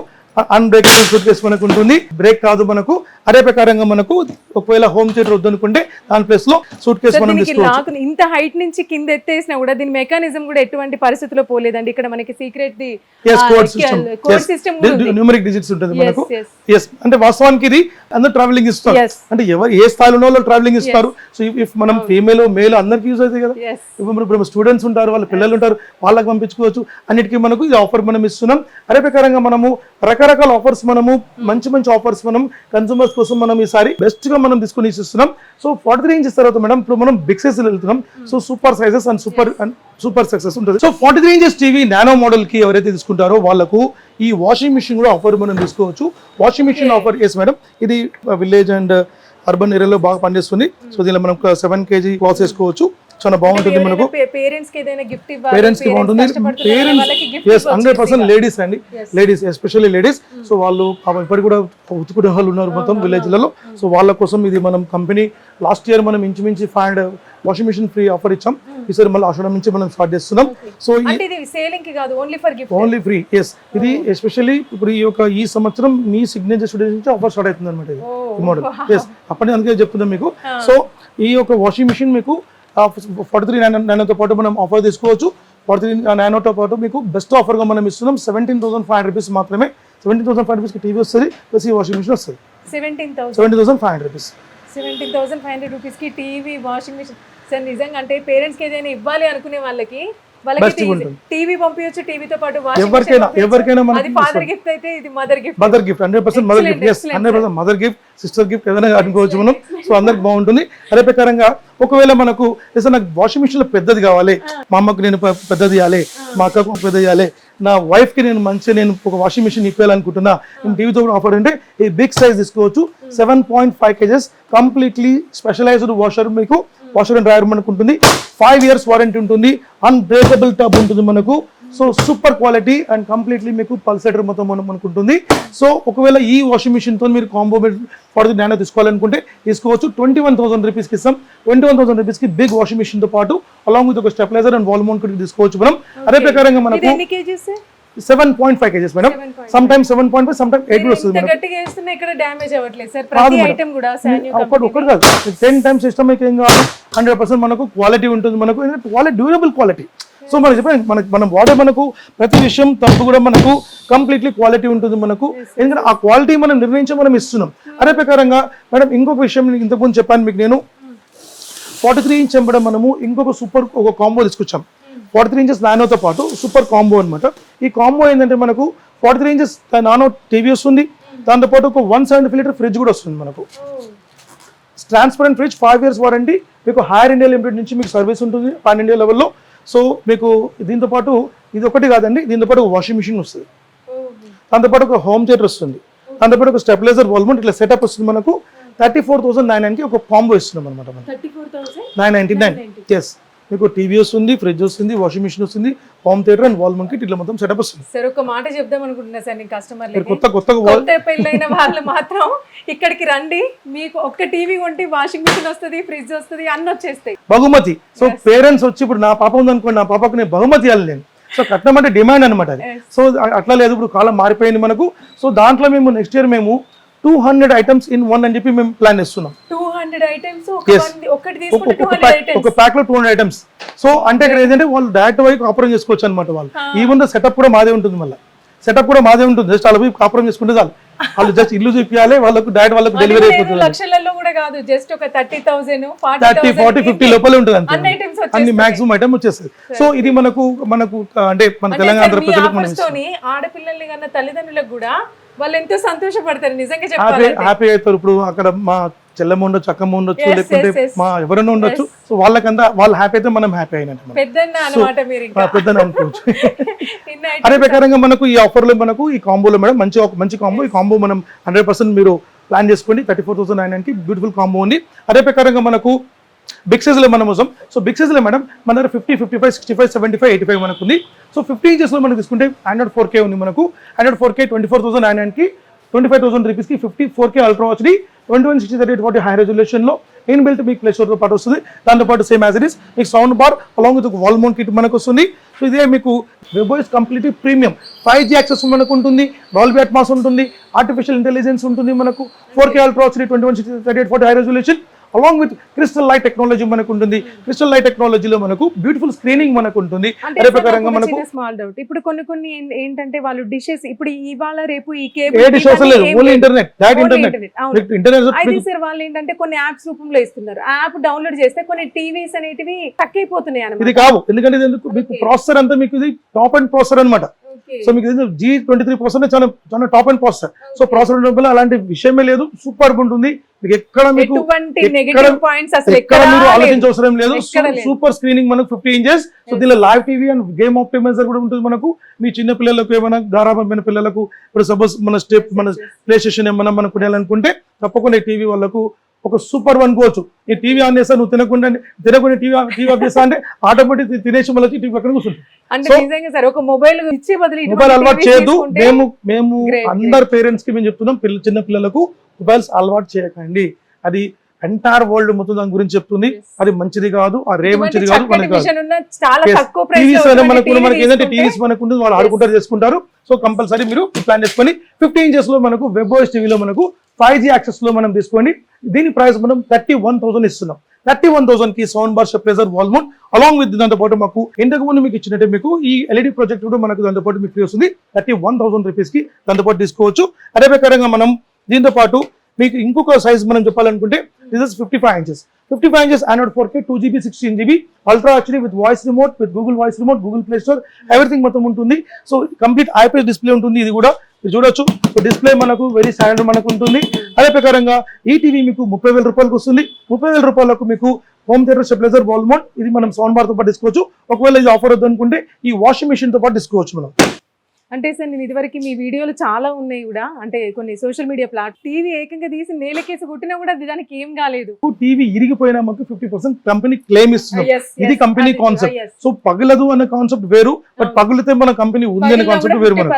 అన్బ్రేకబుల్ సూట్ కేసు మనకు ఉంటుంది. బ్రేక్ కాదు మనకు. అదే ప్రకారంగా మనకు ఒకవేళ హోమ్ థియేటర్ వద్దనుకుంటే దాని ప్లేస్ లో సూట్ కేసు మనం తీసుకోవచ్చు. ఇంత హైట్ నుంచి కింద ఎత్తేసినా కూడా దీని మెకానిజం కూడా ఎటువంటి పరిస్థితుల్లో పోలేదండి. ఇక్కడ మనకి secret the code system numeric digits ఉంటుంది మనకు. అంటే వాస్తవానికి ఇది అందరూ ట్రావెలింగ్ ఇస్తారు. అంటే ఎవరు ఏ స్థాయిలో ఉన్న వాళ్ళు ట్రావెలింగ్ ఇస్తారు. సో ఇఫ్ మనం ఫీమేల్ మేల్ అందరికి యూజ్ అవుతుంది కదా. ఇప్పుడు స్టూడెంట్స్ ఉంటారు, వాళ్ళ పిల్లలు ఉంటారు, వాళ్ళకి పంపించుకోవచ్చు. అన్నిటికీ మనకు ఈ ఆఫర్ మనం ఇస్తున్నాం. అదే ప్రకారంగా మనము రకరకాల ఆఫర్స్ మనము మంచి ఆఫర్స్ మనం కన్సూమర్స్ కోసం మనం ఈసారి బెస్ట్ గా మనం తీసుకుని ఇస్తున్నాం. సో 43 ఇంచెస్ తర్వాత మేడం ఇప్పుడు మనం బిగ్ సైజ్ వెళ్తున్నాం. So super sizes and super success ఉంటుంది. So 43 inches TV nano model కి ఎవరైతే తీసుకుంటారో వాళ్ళకు ఈ వాషింగ్ మిషన్ కూడా ఆఫర్ మనం తీసుకోవచ్చు. Washing machine offer yes madam. ఇది విలేజ్ అండ్ అర్బన్ ఏరియాలో బాగా పనిచేస్తుంది. సో దీనిలో మనం 7 kg క్లాత్ వేసుకోవచ్చు. చాలా బాగుంటుంది మనకు. పేరెంట్స్ కి బాగుంటుంది. పేరెంట్స్ 100% లేడీస్ అండి, లేడీస్ ఎస్పెషల్లీ లేడీస్. సో వాళ్ళు ఇప్పటికి కూడా ఉతుకునే వాళ్ళు ఉన్నారు మొత్తం విలేజ్లలో. సో వాళ్ళ కోసం ఇది మనం కంపెనీ లాస్ట్ ఇయర్ మనం ఇంచుమించి వాషింగ్ మిషన్ ఫ్రీ ఆఫర్ ఇచ్చాం. ఈసారి మళ్ళీ ఆషాఢం నుంచి మనం స్టార్ట్ చేస్తున్నాం. సో అంటే ఇది సేలింగ్ కి కాదు, only for gift. Only free. Yes, ఇది ఎస్పెషల్లీ ఇప్పుడు ఈ సంవత్సరం మీ సిగ్నేచర్ స్టూడియో నుంచి ఆఫర్ స్టార్ట్ అవుతుంది అనమాట ఈ మోడల్. ఎస్, అప్పటి అందుకే చెప్తున్నాం మీకు. సో ఈ యొక్క వాషింగ్ మిషన్ మీకు 43 నానోతో పాటు మనం ఆఫర్ తీసుకోవచ్చు. 43 నానోతో పాటు మీకు బెస్ట్ ఆఫర్గా మనం ఇస్తున్నాం. 17,500 రూపీస్ మాత్రమే. 17,500 రూపీస్కి టీవీ వస్తుంది, ప్లస్ ఈ వాషింగ్ మిషన్ వస్తుంది. 17,500 రూపీస్. 17,500 రూపీస్ కి టీవీ, వాషింగ్ మిషన్. సార్ నిజంగా అంటే పేరెంట్స్ కి ఏదైనా ఇవ్వాలి అనుకునే వాళ్ళకి టీవీ పంపించచ్చు, టీవీతో పాటు ఎవరికైనా అది ఫాదర్ గిఫ్ట్ అయితే ఇది mother gift. 100% mother gift. Yes, 100% mother gift, sister gift ఏదైనా అనుకోవచ్చు మనం. సో అందరికి బాగుంటుంది. అదే ప్రకారంగా ఒకవేళ మనకు నాకు వాషింగ్ మిషన్ పెద్దది కావాలి, మా అమ్మకు నేను పెద్దది ఇవ్వాలి, మా అక్కకు పెద్దది ఇవ్వాలి, నా వైఫ్ కి నేను ఒక వాషింగ్ మిషన్ ఇప్పాలనుకుంటున్నా, నేను టీవీతో ఆఫర్ అంటే ఈ బిగ్ సైజ్ తీసుకోవచ్చు. 7.5 kgs కంప్లీట్లీ స్పెషలైజ్డ్ వాషర్, మీకు వాషర్ అండ్ డ్రైయర్ మనకు ఉంటుంది. 5 years వారంటీ ఉంటుంది. అన్బ్రేకబుల్ టబ్ ఉంటుంది మనకు. So super quality and completely మీకు పల్సేటర్ మొత్తం మనకు ఉంటుంది. సో ఒకవేళ ఈ వాషింగ్ మిషన్ తో మీరు కాంబో ఫార్ నానో తీసుకోవాలనుకుంటే తీసుకోవచ్చు. 21,000 రూపీస్కి ఇస్తాం. 21,000 రూపీస్కి బిగ్ వాషింగ్ మిషన్ తో పాటు అలాంగ్ విత్ ఒక స్టెబిలైజర్ అండ్ వాల్ మౌంట్ తీసుకోవచ్చు మనం. అదే ప్రకారంగా మనకు 7.5 kgs madam. Some times 7.5, some times 8 కూడా వస్తుంది. గట్టిగా వేస్తున్నా ఇక్కడ డ్యామేజ్ అవ్వట్లేదు సార్. ప్రతి ఐటమ్ కూడా ఒకటి కాదు, 10 times సిస్టమ్ అయితే ఏం కావాలి. 100% మనకు క్వాలిటీ ఉంటుంది. మనకు క్వాలిటీ, డ్యూరబుల్ క్వాలిటీ. సో మనం చెప్పండి, మనం వాడే మనకు ప్రతి విషయం తప్పు కూడా మనకు కంప్లీట్లీ క్వాలిటీ ఉంటుంది మనకు. ఎందుకంటే ఆ క్వాలిటీ మనం నిర్ణయించి మనం ఇస్తున్నాం. అదే ప్రకారంగా మేడం ఇంకొక విషయం ఇంతకుముందు చెప్పాను మీకు నేను. 43 inch ఎంబడ మనము ఇంకొక సూపర్ ఒక కాంబో తీసుకొచ్చాం. 43 inches నానోతో పాటు సూపర్ కాంబో అనమాట. ఈ కాంబో ఏంటంటే మనకు 43 inches నానో టీవీ వస్తుంది, దాంతోపాటు ఒక 175 liter ఫ్రిడ్జ్ కూడా వస్తుంది మనకు. ట్రాన్స్పరెంట్ ఫ్రిడ్జ్, 5 years వారంటీ, మీకు హైర్ ఇండియా లిమిటెడ్ నుంచి మీకు సర్వీస్ ఉంటుంది పాన్ ఇండియా లెవెల్లో. సో మీకు దీంతో పాటు ఇది ఒకటి కాదండి, దీంతో పాటు వాషింగ్ మిషన్ వస్తుంది, దాంతోపాటు ఒక హోమ్ థియేటర్ వస్తుంది, దాంతోపాటు ఒక స్టెబిలైజర్ వాల్ మౌంట్ ఇట్లా సెటప్ వస్తుంది మనకు. 34,990 ఒక కాంబో ఇస్తున్నాం అనమాట మనం. 34,999. ఎస్, మీకు టీవీ వస్తుంది, ఫ్రిడ్జ్ వస్తుంది, వాషింగ్ మిషన్ వస్తుంది, home theatre and wall mount ఇట్లా మొత్తం సెటప్ వస్తుంది. సార్ ఒక మాట చెప్దాం అనుకుంటున్నా సార్, నేను కస్టమర్లకి కొత్త పెళ్ళైన వాళ్ళు మాత్రం ఇక్కడికి రండి, మీకు ఒక్క టీవీ కొంటే వాషింగ్ మిషన్ వస్తుంది, ఫ్రిడ్జ్ వస్తుంది, అన్ని వచ్చేస్తాయి బహుమతి. సో పేరెంట్స్ వచ్చి ఇప్పుడు నా పాప ఉందనుకోండి, నా పాపకు నేను బహుమతి ఇవ్వాలి నేను. సో కట్నం అంటే డిమాండ్ అనమాట అది. సో అట్లా లేదు, ఇప్పుడు కాలం మారిపోయింది మనకు. సో దాంట్లో మేము నెక్స్ట్ ఇయర్ మేము 200 items in one అని చెప్పి మేము ప్లాన్ చేస్తున్నాం. 200 items ఒక ప్యాక్ లో 200 items. సో అంటే ఇక్కడ ఏంటంటే వాళ్ళు డైరెక్ట్ వైపు కాపురం చేసుకోవచ్చు అనమాట. వాళ్ళు ఈవెన్ సెటప్ కూడా మాదే ఉంటుంది, మళ్ళీ సెటప్ కూడా మాదే ఉంటుంది. జస్ట్ అలా పోయి కాపురం చేసుకుంటే చాలు. వాళ్ళు జస్ట్ ఇల్లు చూపించాలి, వాళ్ళకు డైరెక్ట్ వాళ్ళకు డెలివరీ అయిపోతుంది. లక్షలలో కూడా కాదు, జస్ట్ ఒక 30,000 30, 40, 50 లోపలే ఉంటుంది అంతే. అన్ని మాక్సిమం ఐటమ్ వచ్చేస్తుంది. సో ఇది మనకు అంటే మన తెలంగాణ ప్రజలకు ఆడపిల్లల్ని కన్నా తల్లిదండ్రులకు కూడా వాళ్ళు ఎంతో సంతోషపడతారు నిజంగా చెప్పాలి. హ్యాపీ అవుతారు. ఇప్పుడు అక్కడ మా చెల్లెమ్మ ఉండొచ్చు, అక్కమ్మ ఉండొచ్చు, లేకుంటే మా ఎవరైనా ఉండొచ్చు. సో వాళ్ళకంతా వాళ్ళు హ్యాపీ అయితే మనం హ్యాపీ అయినట్టు, పెద్దన్న అనుకోవచ్చు. అదే ప్రకారంగా మనకు ఈ ఆఫర్ లో మనకు ఈ కాంబోలో మేడం మంచి కాంబో. ఈ కాంబో మనం 100% మీరు ప్లాన్ చేసుకోండి. 34,990 బ్యూటిఫుల్ కాంబో ఉంది. అదే ప్రకారంగా మనకు బిగ్ సైజ్ లో మనం వస్తాం. సో బిగ్ సైజ్ లో మేడం మన దగ్గర 50, 55, 65, 75, 85 మనకు ఉంది. సో 50 inches లో మనం తీసుకుంటే 104K ఉంది మనకు. 104K 24,990కి 25,000 రూపీస్కి 54K ultra HD 2160/40 high resolution లో ఇన్బిల్ట్ మీకు ప్లే స్టోర్ తో పాటు వస్తుంది. దాంతోపాటు సేమ్ యాజ్ ఇట్ ఇస్ మీకు sound bar along with wall mount kit మనకు వస్తుంది. సో ఇదే మీకు వెబోయిస్ కంప్లీట్లీ ప్రీమియం 5G యాక్సెస్ మనకు ఉంటుంది, డాల్బీ అట్మాస్ ఉంటుంది, ఆర్టిఫిషియల్ ఇంటెలిజెన్స్ ఉంటుంది మనకు, 4K ultra HD 2160/40 high resolution along with crystal light technology మనకు ఉంటుంది. క్రిస్టల్ లైట్ టెక్నాలజీలో మనకు బ్యూటిఫుల్ స్క్రీనింగ్ మనకు ఉంటుంది. అదే ప్రకారంగా మనకు స్మాల్ డౌట్, ఇప్పుడు కొన్ని ఏంటంటే వాళ్ళు డిషెస్ ఇప్పుడు ఇవాళ రేపు ఈ డిష్ అవసరం లేదు, ఓన్లీ ఇంటర్నెట్, డైరెక్ట్ ఇంటర్నెట్. అయితే సార్ వాళ్ళు ఏంటంటే కొన్ని యాప్స్ రూపంలో ఇస్తున్నారు. యాప్ డౌన్లోడ్ చేస్తే కొన్ని టీవీస్ అనేటివి తక్కువ అయిపోతున్నాయి అన్నమాట. ఇది కావు, ఎందుకంటే మీకు ప్రాసెసర్ అంతా మీకు ఇది టాప్ అండ్ ప్రాసెసర్ అనమాట. సో మీకు G23 చాలా top and processor. So processor ఉండడం అలాంటి విషయమే లేదు, సూపర్ ఉంటుంది. మీకు ఎక్కడ మీకు ఆలోచించే అవసరం లేదు. సూపర్ స్క్రీనింగ్ మనకు 50 inches. సో దీనిలో live TV and game optimizer కూడా ఉంటుంది మనకు. మీ చిన్న పిల్లలకు ఏమైనా గారాబమైన పిల్లలకు ఇప్పుడు సపోజ్ మన ప్లే స్టేషన్ ఏమైనా మనం కొనాలనుకుంటే తప్పకుండా ఈ టీవీ వాళ్ళకు ఒక సూపర్ అనుకోవచ్చు. ఈ టీవీ ఆన్ చేస్తా, నువ్వు తినకుండా టీవీ ఆఫ్ చేస్తా అంటే ఆటోమేటిక్ తినేసి మళ్ళీ టీవీ పక్కన కూర్చుంటుంది. మొబైల్ అలవాటు చేయదు. మేము అందరు పేరెంట్స్ కి మేము చెప్తున్నాం, చిన్న పిల్లలకు మొబైల్స్ అలవాటు చేయకండి. అది ఎంటైర్ వరల్డ్ మొత్తం దాని గురించి చెప్తుంది. అది మంచిది కాదు, ఆ రే మంచిది కాదు, మనకి టీవీస్ మనకి ఏంటంటే టీవీస్ మనకు ఉంటుంది, వాళ్ళు ఆడుకుంటారు చేసుకుంటారు. సో కంపల్సరీ మీరు ప్లాన్ చేసుకొని 50 inches లో మనకు WebOS టీవీలో మనకు 5G యాక్సెస్ లో మనం తీసుకోండి. దీని ప్రైస్ మనం 31,000 ఇస్తున్నాం. 31,000 కి sound bar, stabilizer, wall mount along with దాంతో పాటు మాకు ఇంతకు ముందు మీకు ఇచ్చినట్టే మీకు ఈ LED ప్రొజెక్ట్ కూడా మనకు దాంతో పాటు మీకు ఫ్రీ వస్తుంది. 31,000 రూపీస్ కి దాంతో పాటు తీసుకోవచ్చు. అదే ప్రకారంగా మనం దీంతో పాటు మీకు ఇంకొక సైజ్ మనం చెప్పాలనుకుంటే this is 55 inches. 55 inches Android 4K 2GB 16GB Ultra HD with voice remote, with Google voice remote, Google Play Store, everything మొత్తం ఉంటుంది. సో కంప్లీట్ IPS డిస్ప్లే ఉంటుంది. ఇది కూడా మీరు చూడొచ్చు. సో డిస్ప్లే మనకు వెరీ స్టాండర్డ్ మనకు ఉంటుంది. అదే ప్రకారంగా ఈ టీవీ మీకు 30,000 రూపాయలకు వస్తుంది. 30,000 రూపాయలకు మీకు home theatre, stabiliser, wall mount, ఇది మనం సౌండ్ బార్ తో పాటు తీసుకోవచ్చు. ఒకవేళ ఇది ఆఫర్ వద్దు అనుకుంటే ఈ వాషింగ్ మెషిన్ తో పాటు తీసుకోవచ్చు మనం. అంటే సార్ నేను ఇదివరకు మీ వీడియోలు చాలా ఉన్నాయి కూడా, అంటే కొన్ని సోషల్ మీడియా టీవీ ఏకంగా తీసి నేలకేసి కొట్టినా కూడా దానికి ఏం కాలేదు. టీవీ ఇరిగిపోయినా మాకు 50% కంపెనీ క్లెయిమ్ ఇస్తున్నాం. ఇది కంపెనీ కాన్సెప్ట్. సో పగలదు అన్న కాన్సెప్ట్ వేరు, బట్ పగిలితే మన కంపెనీ ఉంది అనే కాన్సెప్ట్ వేరు మనకు.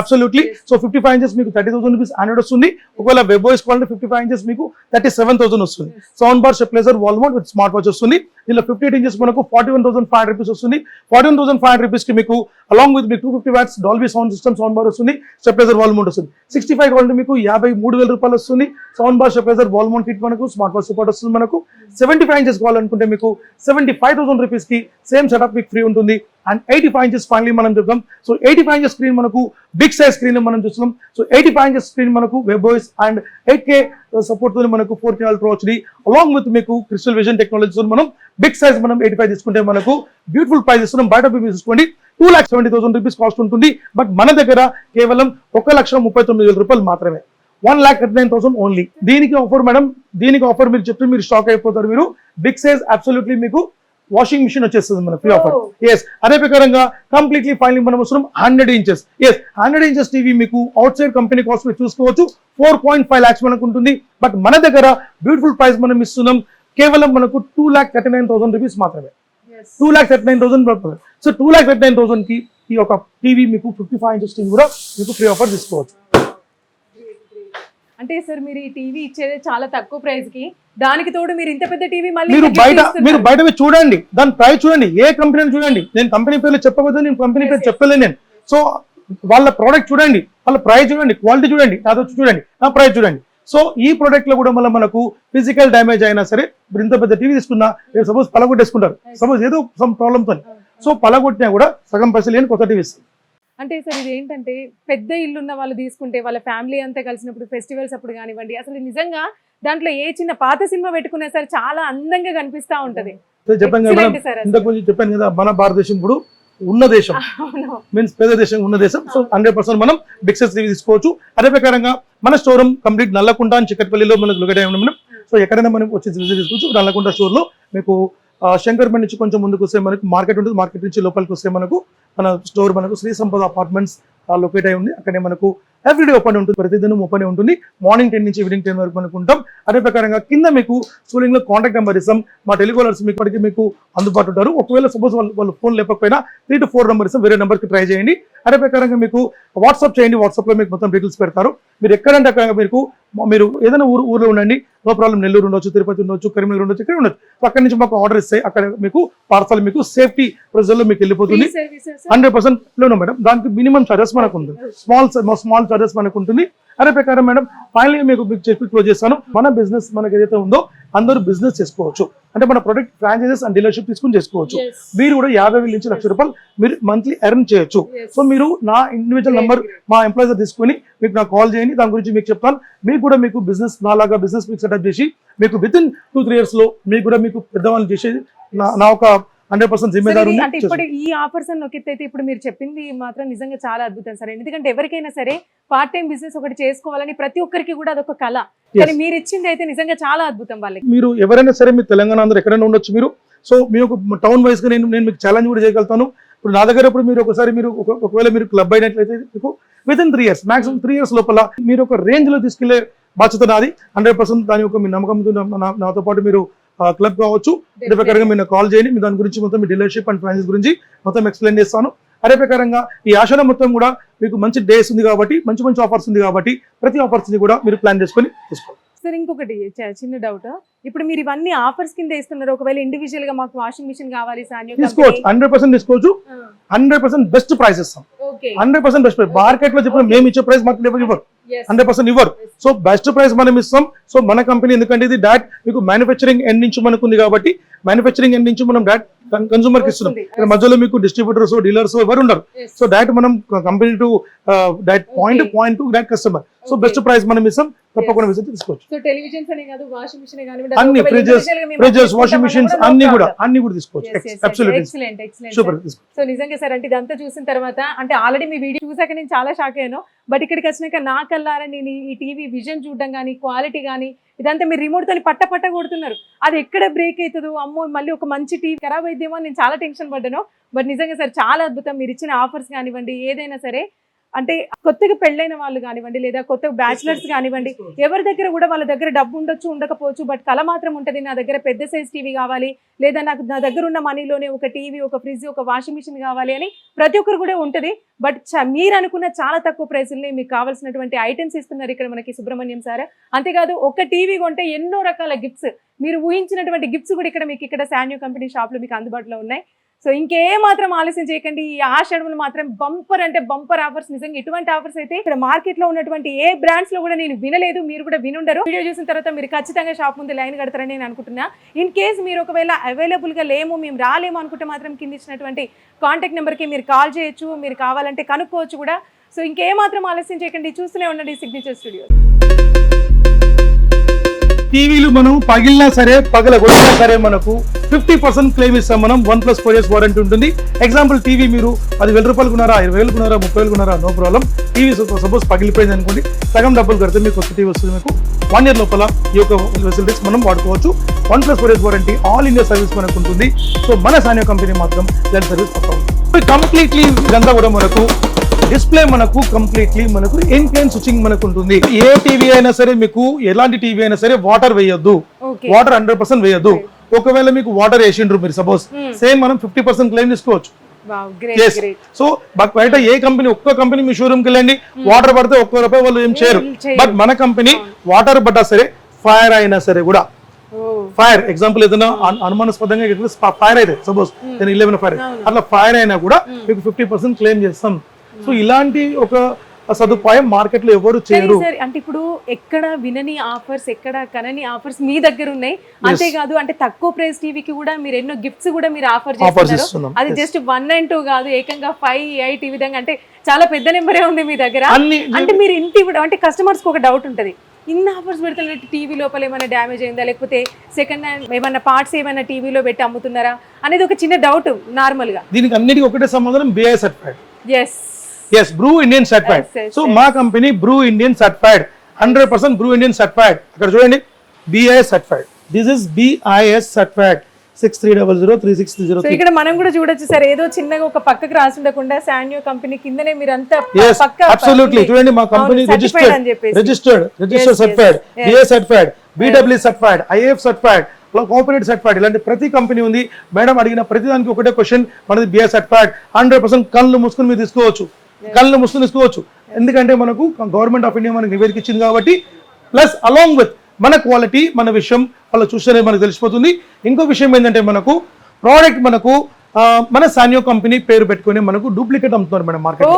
అబ్సల్యూట్లీ. సో 55 inches మీకు 30,000 రూపీస్ ఆండ్రాయిడ్ వస్తుంది. ఒకవేళ WebOS కావాలంటే 55 inches మీకు 37,000 వస్తుంది. Sound bar, stabilizer, wall mount with smart watch వస్తుంది. దీనిలో 58 inches మనకు 41,500 రూపీస్ వస్తుంది. 41,500 రూపీస్ కి మీకు అలాంగ్ విత్ మీకు 250 watts Dolby sound system, sound bar వస్తుంది, స్టెబిలైజర్, వాల్ మౌంట్ వస్తుంది. 65 కావాలంటే మీకు 53,000 రూపాయలు వస్తుంది. Sound bar, stabilizer, wall mount kit మనకు స్మార్ట్ వాచ్ సపోర్ట్ వస్తుంది మనకు. 75 inches కావాలనుకుంటే మీకు 75,000 రూపీస్ కి సేమ్ సెటప్ మీకు ఫ్రీ ఉంటుంది. అండ్ 85 inches ఫైనలీ మనం చెప్తాం. సో 85 inches స్క్రీన్ మనకు బిగ్ సైజ్ స్క్రీన్ మనం చూస్తున్నాం. సో 85 inches స్క్రీన్ మనకు WebOS అండ్ 8K సపోర్ట్ తో మనకు 4K Ultra HD along with మీకు క్రిస్టల్ విజన్ టెక్నాలజీ మనం బిగ్ సైజ్ మనం 85 తీసుకుంటే మనకు బ్యూటిఫుల్ ప్రైస్ ఇస్తున్నాం. బయట తీసుకోండి 2,70,000 రూపీస్ కాస్ట్ ఉంటుంది. బట్ మన దగ్గర కేవలం 1,39,000 రూపాయలు మాత్రమే. 1,39,000 ఓన్లీ. దీనికి ఆఫర్ మేడం, దీనికి ఆఫర్ మీరు చెప్తే మీరు షాక్ అయిపోతారు. మీరు బిగ్ సైజ్ అబ్సల్యూట్లీ మీకు వాషింగ్ మిషన్ వచ్చేస్తుంది మన ఫ్రీ ఆఫర్. ఎస్. అదే ప్రకారంగా కంప్లీట్లీ ఫైనలీ మనం వస్తున్నాం 100 inches. ఎస్, 100 inches టీవీ మీకు అవుట్ సైడ్ కంపెనీ కాస్ట్ మీరు చూసుకోవచ్చు 4.5 lakhs మనకు ఉంటుంది. బట్ మన దగ్గర బ్యూటిఫుల్ ప్రైస్ మనం ఇస్తున్నాం కేవలం మనకు 2,39,000 రూపీస్ మాత్రమే. 2,39,000. సో 2,39,000 కి ఈ ఒక టీవీ మీకు 55 inches టీవీ కూడా మీకు ఫ్రీ ఆఫర్ తీసుకోవచ్చు. అంటే సార్ మీరు ఈ టీవీ ఇచ్చేది చాలా తక్కువ ప్రైస్ కి, దానికి తోడు మీరు ఇంత పెద్ద టీవీ మళ్ళీ మీరు బయట చూడండి, దాని ప్రైస్ చూడండి, ఏ కంపెనీ చూడండి. నేను కంపెనీ పేర్లు చెప్పకపోతే నేను కంపెనీ పేరు చెప్పలేను నేను. సో వాళ్ళ ప్రోడక్ట్ చూడండి, వాళ్ళ ప్రైస్ చూడండి, క్వాలిటీ చూడండి, నాతో చూడండి, నా ప్రైస్ చూడండి. సో ఈ ప్రోడక్ట్ లో కూడా మళ్ళీ మనకు ఫిజికల్ డ్యామేజ్ అయినా సరే, ఇప్పుడు ఇంత పెద్ద టీవీ తీసుకున్నా సపోజ్ పలగొట్టేసుకుంటారు, సపోజ్ ఏదో సమ్ ప్రాబ్లమ్తో, సో పలగొట్టినా కూడా సగం పైసలు లేని కొత్త టీవీ ఇస్తుంది. అంటే సార్ ఇది ఏంటంటే పెద్ద ఇల్లు ఉన్న వాళ్ళు తీసుకుంటే వాళ్ళ ఫ్యామిలీ అంతా కలిసినప్పుడు ఫెస్టివల్స్ అప్పుడు కానివ్వండి, అసలు నిజంగా దాంట్లో ఏ చిన్న పాత సినిమా పెట్టుకున్నా సరే చాలా అందంగా కనిపిస్తా ఉంటది. చెప్పాను కదా ఇంతకు ముందు చెప్పాను కదా, మన భారతదేశం ఇప్పుడు ఉన్న దేశం, మీన్స్ పేద దేశం, ఉన్న దేశం. సో 100% మనం బిగ్ సైజ్ టీవీ తీసుకోవచ్చు. అదే ప్రకారంగా మన స్టోర్ కంప్లీట్ నల్లకుంట అని చిక్కటిపల్లిలో మనకు లొకేట్ అయి ఉన్నాం. సో ఎక్కడైనా మనం వచ్చి తీసుకోవచ్చు. నల్లకుంట స్టోర్ లో మీకు శంకర్పేట నుంచి కొంచెం ముందుకు వస్తే మనకు మార్కెట్ ఉంటుంది. మార్కెట్ నుంచి లోపలికి వస్తే మనకు మన స్టోర్ మనకు శ్రీ సంపద అపార్ట్మెంట్స్ లొకేట్ అయి ఉంది. అక్కడే మనకు ఎవ్రీడే ఓపెన్ ఉంటుంది, ప్రతిదినం ఓపెన్ ఉంటుంది. మార్నింగ్ 10 నుంచి ఈవినింగ్ 10 వరకు మనకు ఉంటాం. అదే ప్రకారంగా కింద మీకు స్కూలింగ్ లో కాంటాక్ట్ నెంబర్ ఇస్తాం. మా టెలికాలర్స్ మీకు అందుబాటు ఉంటారు. ఒకవేళ సపోజ్ వాళ్ళు ఫోన్ లేకపోయినా 3 to 4 నెంబర్ ఇస్తాం, వేరే నెంబర్కి ట్రై చేయండి. అదే ప్రకారంగా మీకు వాట్సాప్ చేయండి, వాట్సాప్ లో మీకు మొత్తం డీటెయిల్స్ పెడతారు. మీరు ఎక్కడంటే అక్కడ మీరు ఏదైనా ఊర్లో ఉండండి, నో ప్రాబ్లం. నెల్లూరు ఉండొచ్చు, తిరుపతి ఉండొచ్చు, కరీంనగర్ ఉండొచ్చు, ఇక్కడ ఉండొచ్చు. అక్కడి నుంచి మాకు ఆర్డర్ ఇస్తాయి, అక్కడ మీకు పార్సల్ మీకు సేఫ్టీ ప్రొసీజర్లో మీకు వెళ్ళిపోతుంది. 100% లోను మేడం. దానికి మినిమం చార్జెస్ మనకు ఉంటుంది, స్మాల్ చార్జెస్ మనకు ఉంటుంది. అదే ప్రకారం మేడం ఫైనల్గా మీకు చెప్పి క్లోజ్ చేస్తాను. మన బిజినెస్ మనకి ఏదైతే ఉందో అందరూ బిజినెస్ చేసుకోవచ్చు. అంటే మన ప్రొడక్ట్ ఫ్రాంచైజెస్ అండ్ డీలర్షిప్ తీసుకుని చేసుకోవచ్చు. మీరు కూడా 50,000 నుంచి 1,00,000 రూపాయలు మీరు మంత్లీ ఎర్న్ చేయొచ్చు. సో మీరు నా ఇండివిజువల్ నంబర్ మా ఎంప్లాయీస్ తీసుకుని మీకు నాకు కాల్ చేయండి, దాని గురించి మీకు చెప్తాను. మీకు కూడా మీకు బిజినెస్ నాలాగా బిజినెస్ మీకు సెటప్ చేసి మీకు వితిన్ 2-3 years లో మీకు కూడా మీకు పెద్దవాళ్ళు చేసేది నా ఒక 100% జిమ్మేదారు. అంటే ఇప్పుడు ఈ ఆఫర్స్ అని నొక్కితే ఇప్పుడు మీరు చెప్పింది మాత్రం నిజంగా చాలా అద్భుతం సార్. ఎందుకంటే ఎవరికైనా సరే పార్ట్ టైం బిజినెస్ ఒకటి చేసుకోవాలని ప్రతి ఒక్కరికి కూడా అదొక కళ. కానీ మీరు ఇచ్చింది అయితే నిజంగా చాలా అద్భుతం. వాళ్ళకి మీరు ఎవరైనా సరే మీ తెలంగాణ అందరూ ఎక్కడైనా ఉండొచ్చు. మీరు సో మీ ఒక టౌన్ వైజ్ గా నేను మీకు ఛాలెంజ్ కూడా చేయగలుగుతాను. ఇప్పుడు నా దగ్గర ఇప్పుడు మీరు ఒకసారి మీరు ఒకవేళ మీరు క్లబ్ అయినట్లయితే మీకు వితిన్ 3 years మాక్సిమం 3 years లోపల మీరు ఒక రేంజ్ లో తీసుకెళ్లే బాధ్యత నాది. 100% దాని ఒక మీ నమ్మకంతో నాతో పాటు మీరు క్లబ్ కావచ్చు. అదే ప్రకారంగా మీరు కాల్ చేయండి, మీ దాని గురించి మొత్తం మీ డీలర్షిప్ అండ్ ఫ్రాంచైజ్ గురించి మొత్తం ఎక్స్ప్లెయిన్ చేస్తాను. అదే ప్రకారంగా ఈ ఆశలో మొత్తం కూడా మీకు మంచి డేస్ ఉంది కాబట్టి, మంచి ఆఫర్స్ ఉంది కాబట్టి ప్రతి ఆఫర్స్ ని కూడా మీరు ప్లాన్ చేసుకొని తీసుకోండి. సార్ ఇంకొకటి చిన్న డౌట్, ఇప్పుడు మీరు ఇవన్నీ ఆఫర్స్ కింద ఇస్తున్నారు, ఒకవేళ ఇండివిజువల్ గా మాకు వాషింగ్ మిషన్ కావాలి తీసుకోవచ్చు, 100% తీసుకోవచ్చు, 100% బెస్ట్ ప్రైస్ ఇస్తాం, 100% బెస్ట్ ప్రైస్. మార్కెట్ లో చెప్పిన మేము ఇచ్చే ప్రైస్ మార్కెట్ ఎవరు ఇవ్వరు, 100% ఇవ్వరు. సో బెస్ట్ ప్రైస్ మనం ఇస్తాం. సో మన కంపెనీ ఎందుకంటే ఇది డాట్ మీకు మ్యానుఫ్యాక్చరింగ్ ఎండ్ నుంచి మనకు ఉంది కాబట్టి మ్యానుఫ్యాక్చరింగ్ ఎండ్ నుంచి మనం డాట్ కన్సూమర్ కి ఇస్తున్నాం. ఇక్కడ మధ్యలో మీకు డిస్ట్రిబ్యూటర్స్ డీలర్స్ ఎవరు ఉండరు. సో డైరెక్ట్ మనం company to direct point to direct customer. So best price మనం ఇస్తాం, తప్పకుండా విజిట్ తీసుకోవచ్చు. సో టెలివిజన్స్ అనే కాదు, వాషింగ్ మిషన్ కానివ్వండి, అన్ని ఫ్రిడ్జెస్ వాషింగ్ మిషన్స్ అన్ని కూడా తీసుకోవచ్చు. ఎక్సలెంట్. సో నిజంగా సార్ అంటే ఇదంతా చూసిన తర్వాత అంటే ఆల్రెడీ మీ వీడియో చూసాక నేను చాలా షాక్ అయ్యాను. బట్ ఇక్కడికి వచ్చినాక నా కల్లారా నేను ఈ టీవీ విజన్ చూడడం కానీ, క్వాలిటీ కానీ ఇదంతా మీరు రిమోట్ తోని పట్ట కొడుతున్నారు. అది ఎక్కడ బ్రేక్ అవుతుందో, అమ్మో మళ్ళీ ఒక మంచి టీవీ ఖరాబ్ అయిద్దేమో నేను చాలా టెన్షన్ పడ్డాను. బట్ నిజంగా సార్ చాలా అద్భుతం. మీరు ఇచ్చిన ఆఫర్స్ కానివ్వండి, ఏదైనా సరే అంటే కొత్తగా పెళ్ళైన వాళ్ళు కానివ్వండి, లేదా కొత్త బ్యాచిలర్స్ కానివ్వండి, ఎవరి దగ్గర కూడా వాళ్ళ దగ్గర డబ్బు ఉండొచ్చు ఉండకపోవచ్చు, బట్ కళ మాత్రం ఉంటుంది, నా దగ్గర పెద్ద సైజ్ టీవీ కావాలి, లేదా నాకు నా దగ్గర ఉన్న మనీలోనే ఒక టీవీ, ఒక ఫ్రిడ్జ్, ఒక వాషింగ్ మిషన్ కావాలి అని ప్రతి ఒక్కరు కూడా ఉంటుంది. బట్ మీరు అనుకున్న చాలా తక్కువ ప్రైసుల్ని మీకు కావాల్సినటువంటి ఐటమ్స్ ఇస్తున్నారు ఇక్కడ మనకి సుబ్రహ్మణ్యం సార్. అంతేకాదు ఒక టీవీ కొంటే ఎన్నో రకాల గిఫ్ట్స్, మీరు ఊహించినటువంటి గిఫ్ట్స్ కూడా ఇక్కడ శాన్యో కంపెనీ షాప్ లో మీకు అందుబాటులో ఉన్నాయి. సో ఇంకేమాత్రం ఆలస్యం చేయకండి, ఈ ఆషాఢములు మాత్రం బంపర్ అంటే బంపర్ ఆఫర్స్. నిజంగా ఇటువంటి ఆఫర్స్ అయితే ఇక్కడ మార్కెట్ లో ఉన్నటువంటి ఏ బ్రాండ్స్ లో కూడా నేను వినలేదు, మీరు కూడా వినుండరు. వీడియో చూసిన తర్వాత మీరు ఖచ్చితంగా షాప్ ముందు లైన్ కడతారని నేను అనుకుంటున్నా. ఇన్ కేస్ మీరు ఒకవేళ అవైలబుల్ గా లేము, మేము రాలేము అనుకుంటే మాత్రం కింద ఇచ్చినటువంటి కాంటాక్ట్ నెంబర్ కి మీరు కాల్ చేయొచ్చు, మీరు కావాలంటే కనుక్కోవచ్చు కూడా. సో ఇంకేమాత్రం ఆలస్యం చేయకండి, చూస్తూనే ఉండండి సిగ్నేచర్ స్టూడియో. టీవీలు మనం పగిలినా సరే పగలగొట్టినా సరే మనకు 50% క్లెయిమ్ ఇస్తాం మనం. 1+4 years వారంటీ ఉంటుంది. ఎగ్జాంపుల్ టీవీ మీరు 10,000 రూపాయలు కొన్నారా, 20,000 కొన్నారా, 30,000 కొన్నారా, నో ప్రాబ్లం. టీవీ సపోజ్ పగిలిపోయింది అనుకోండి, సగం డబ్బులు కడితే మీకు కొత్త టీవీ వస్తుంది. మీకు 1 year లోపల ఈ యొక్క ఫెసిలిటీస్ మనం వాడుకోవచ్చు. 1+4 years warranty, all India service మనకు ఉంటుంది. సో మన శాన్యో కంపెనీ మాత్రం ఇలాంటి సర్వీస్ పక్క కంప్లీట్లీ ఇదంతా కూడా మనకు డిస్ప్లే మనకు కంప్లీట్లీ మనకు ఇన్ ప్లేన్ స్విచ్చింగ్ మనకు ఉంటుంది. ఏ టీవీ అయినా సరే మీకు ఎలాంటి టీవీ అయినా సరే వాటర్ వేయొద్దు, వాటర్ 100% వేయొద్దు. ఒకవేళ మీకు వాటర్ వేసిండ్రు మీరు సపోజ్, సేమ్ మనం 50% క్లెయిమ్ తీసుకోవచ్చు. సో బయట ఏ కంపెనీ, ఒక్క కంపెనీ మీ షోరూమ్ కి వెళ్ళండి, వాటర్ పడితే ఒక్క రూపాయి వాళ్ళు ఏం చేయరు. బట్ మన కంపెనీ వాటర్ పడ్డా సరే, ఫైర్ అయినా సరే కూడా, ఫైర్ ఎగ్జాంపుల్ ఏదైనా అనుమానాస్పదంగా ఫైర్ అయితే సపోజ్ 11 ఫైర్ అట్లా ఫైర్ అయినా కూడా మీకు 50% క్లెయిమ్ చేస్తాం. సో ఇలాంటి ఒక సదుపాయం మార్కెట్ లో ఎవరు చేయరు. అంటే ఇప్పుడు ఎక్కడ వినని ఆఫర్స్, ఎక్కడ కనని ఆఫర్స్ మీ దగ్గర ఉన్నాయి. అంతేకాదు అంటే తక్కువ ప్రైస్ టీవీకి కూడా మీరు ఎన్నో గిఫ్ట్స్ కూడా మీరు ఆఫర్ చేస్తున్నారు. అది జస్ట్ 1 and 2 కాదు, ఏకంగా 5, 8 ఈ విధంగా అంటే చాలా పెద్ద నెంబరే ఉంది మీ దగ్గర. అంటే మీరు ఇంటి అంటే కస్టమర్స్ కి ఒక డౌట్ ఉంటది, ఇన్ని ఆఫర్స్ పెడుతున్నట్టు టీవీ లోపల ఏమైనా డ్యామేజ్ అయిందా, లేకపోతే సెకండ్ హ్యాండ్ ఏమైనా పార్ట్స్ ఏమైనా టీవీలో పెట్టి అమ్ముతున్నారా అనేది ఒక చిన్న డౌట్ నార్మల్ గా. దీనికి అన్నిటికీ ఒకటే సమాధానం, BI certified. yes Brew Indian certified. So మా company Brew Indian certified, 100% Brew Indian certified. అక్కడ చూడండి, BIS certified. This is BIS certified 63003630. So ఇక్కడ మనం కూడా చూడొచ్చు సార్, ఏదో చిన్నగా ఒక పక్కకు రాసి ఉండకుండా శాన్యో కంపెనీ కిందనే మీరు అంతా పక్క అబ్సల్యూట్లీ చూడండి. మా company registered certified, BIS certified, BW certified, IAF certified, cooperate certified. ఇలాంటి ప్రతి కంపెనీ ఉంది. మేడం అడిగిన ప్రతి దానికి ఒకటే క్వశ్చన్, మనది BIS certified, 100% కళ్ళు మూసుకుని మీరు తీసుకోవచ్చు, కళ్ళు మూసుకుని తీసుకోవచ్చు. ఎందుకంటే మనకు గవర్నమెంట్ ఆఫ్ ఇండియా మనకు నివేదిక ఇచ్చింది కాబట్టి. ప్లస్ అలాంగ్ విత్ మన క్వాలిటీ, మన విషయం వాళ్ళు చూస్తేనే మనకు తెలిసిపోతుంది. ఇంకో విషయం ఏంటంటే మనకు ప్రోడక్ట్ మనకు మన శాన్యో కంపెనీ పేరు పెట్టుకుని మనకు డూప్లికేట్ అమ్ముతున్నారు మేడం మార్కెట్.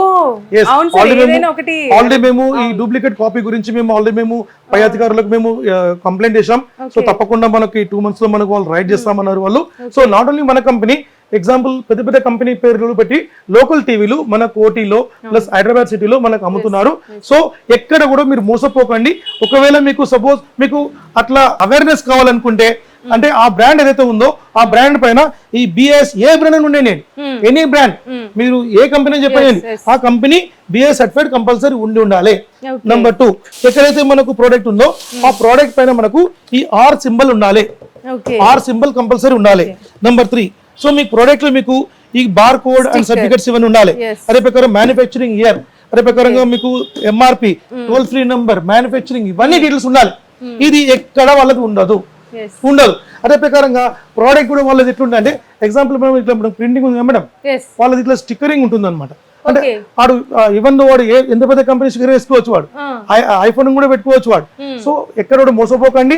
ఆల్రెడీ మేము ఈ డూప్లికేట్ కాపీ గురించి మేము పై అధికారులకు మేము కంప్లైంట్ చేసాం. సో తప్పకుండా మనకి 2 months లో మనకు వాళ్ళు రైడ్ చేస్తామన్నారు వాళ్ళు. సో నాట్ ఓన్లీ మన కంపెనీ, ఎగ్జాంపుల్ పెద్ద కంపెనీ పేర్లు పెట్టి లోకల్ టీవీలు మన కోటిలో ప్లస్ హైదరాబాద్ సిటీలో మనకు అమ్ముతున్నారు. సో ఎక్కడ కూడా మీరు మోసపోకండి. ఒకవేళ మీకు సపోజ్ మీకు అట్లా అవేర్నెస్ కావాలనుకుంటే, అంటే ఆ బ్రాండ్ ఏదైతే ఉందో ఆ బ్రాండ్ పైన ఈ BIS ఏ బ్రాండ్ ఉండే నేను ఎనీ బ్రాండ్ మీరు ఏ కంపెనీ చెప్పండి, ఆ కంపెనీ BIS సర్టిఫైడ్ కంపల్సరీ ఉండాలి. నెంబర్ 2, ఎక్కడైతే మనకు ప్రోడక్ట్ ఉందో ఆ ప్రోడక్ట్ పైన మనకు ఈ R సింబల్ ఉండాలి, R సింబల్ కంపల్సరీ ఉండాలి. నెంబర్ 3, సో మీ ప్రోడక్ట్ లో మీకు ఈ బార్ కోడ్ అండ్ సర్టిఫికెట్స్ ఇవన్నీ ఉండాలి. అదే ప్రకారం మ్యానుఫ్యాక్చరింగ్ ఇయర్, అదే ప్రకారంగా మీకు MRP, toll free number, manufacturing ఇవన్నీ డీటెయిల్స్ ఉండాలి. ఇది ఎక్కడ వాళ్ళకి ఉండదు. అదే ప్రకారంగా ప్రోడక్ట్ కూడా వాళ్ళది ఎట్లుంటే, ఎగ్జాంపుల్ మనం ఇట్లా ప్రింటింగ్ ఉంది మేడం, వాళ్ళది ఇట్లా స్టిక్కరింగ్ ఉంటుంది అనమాట. అంటే వాడు ఈవెన్ వాడు ఎంత పెద్ద కంపెనీస్ వేసుకోవచ్చు, వాడు ఐఫోన్ కూడా పెట్టుకోవచ్చు వాడు. సో ఎక్కడ మోసపోకండి,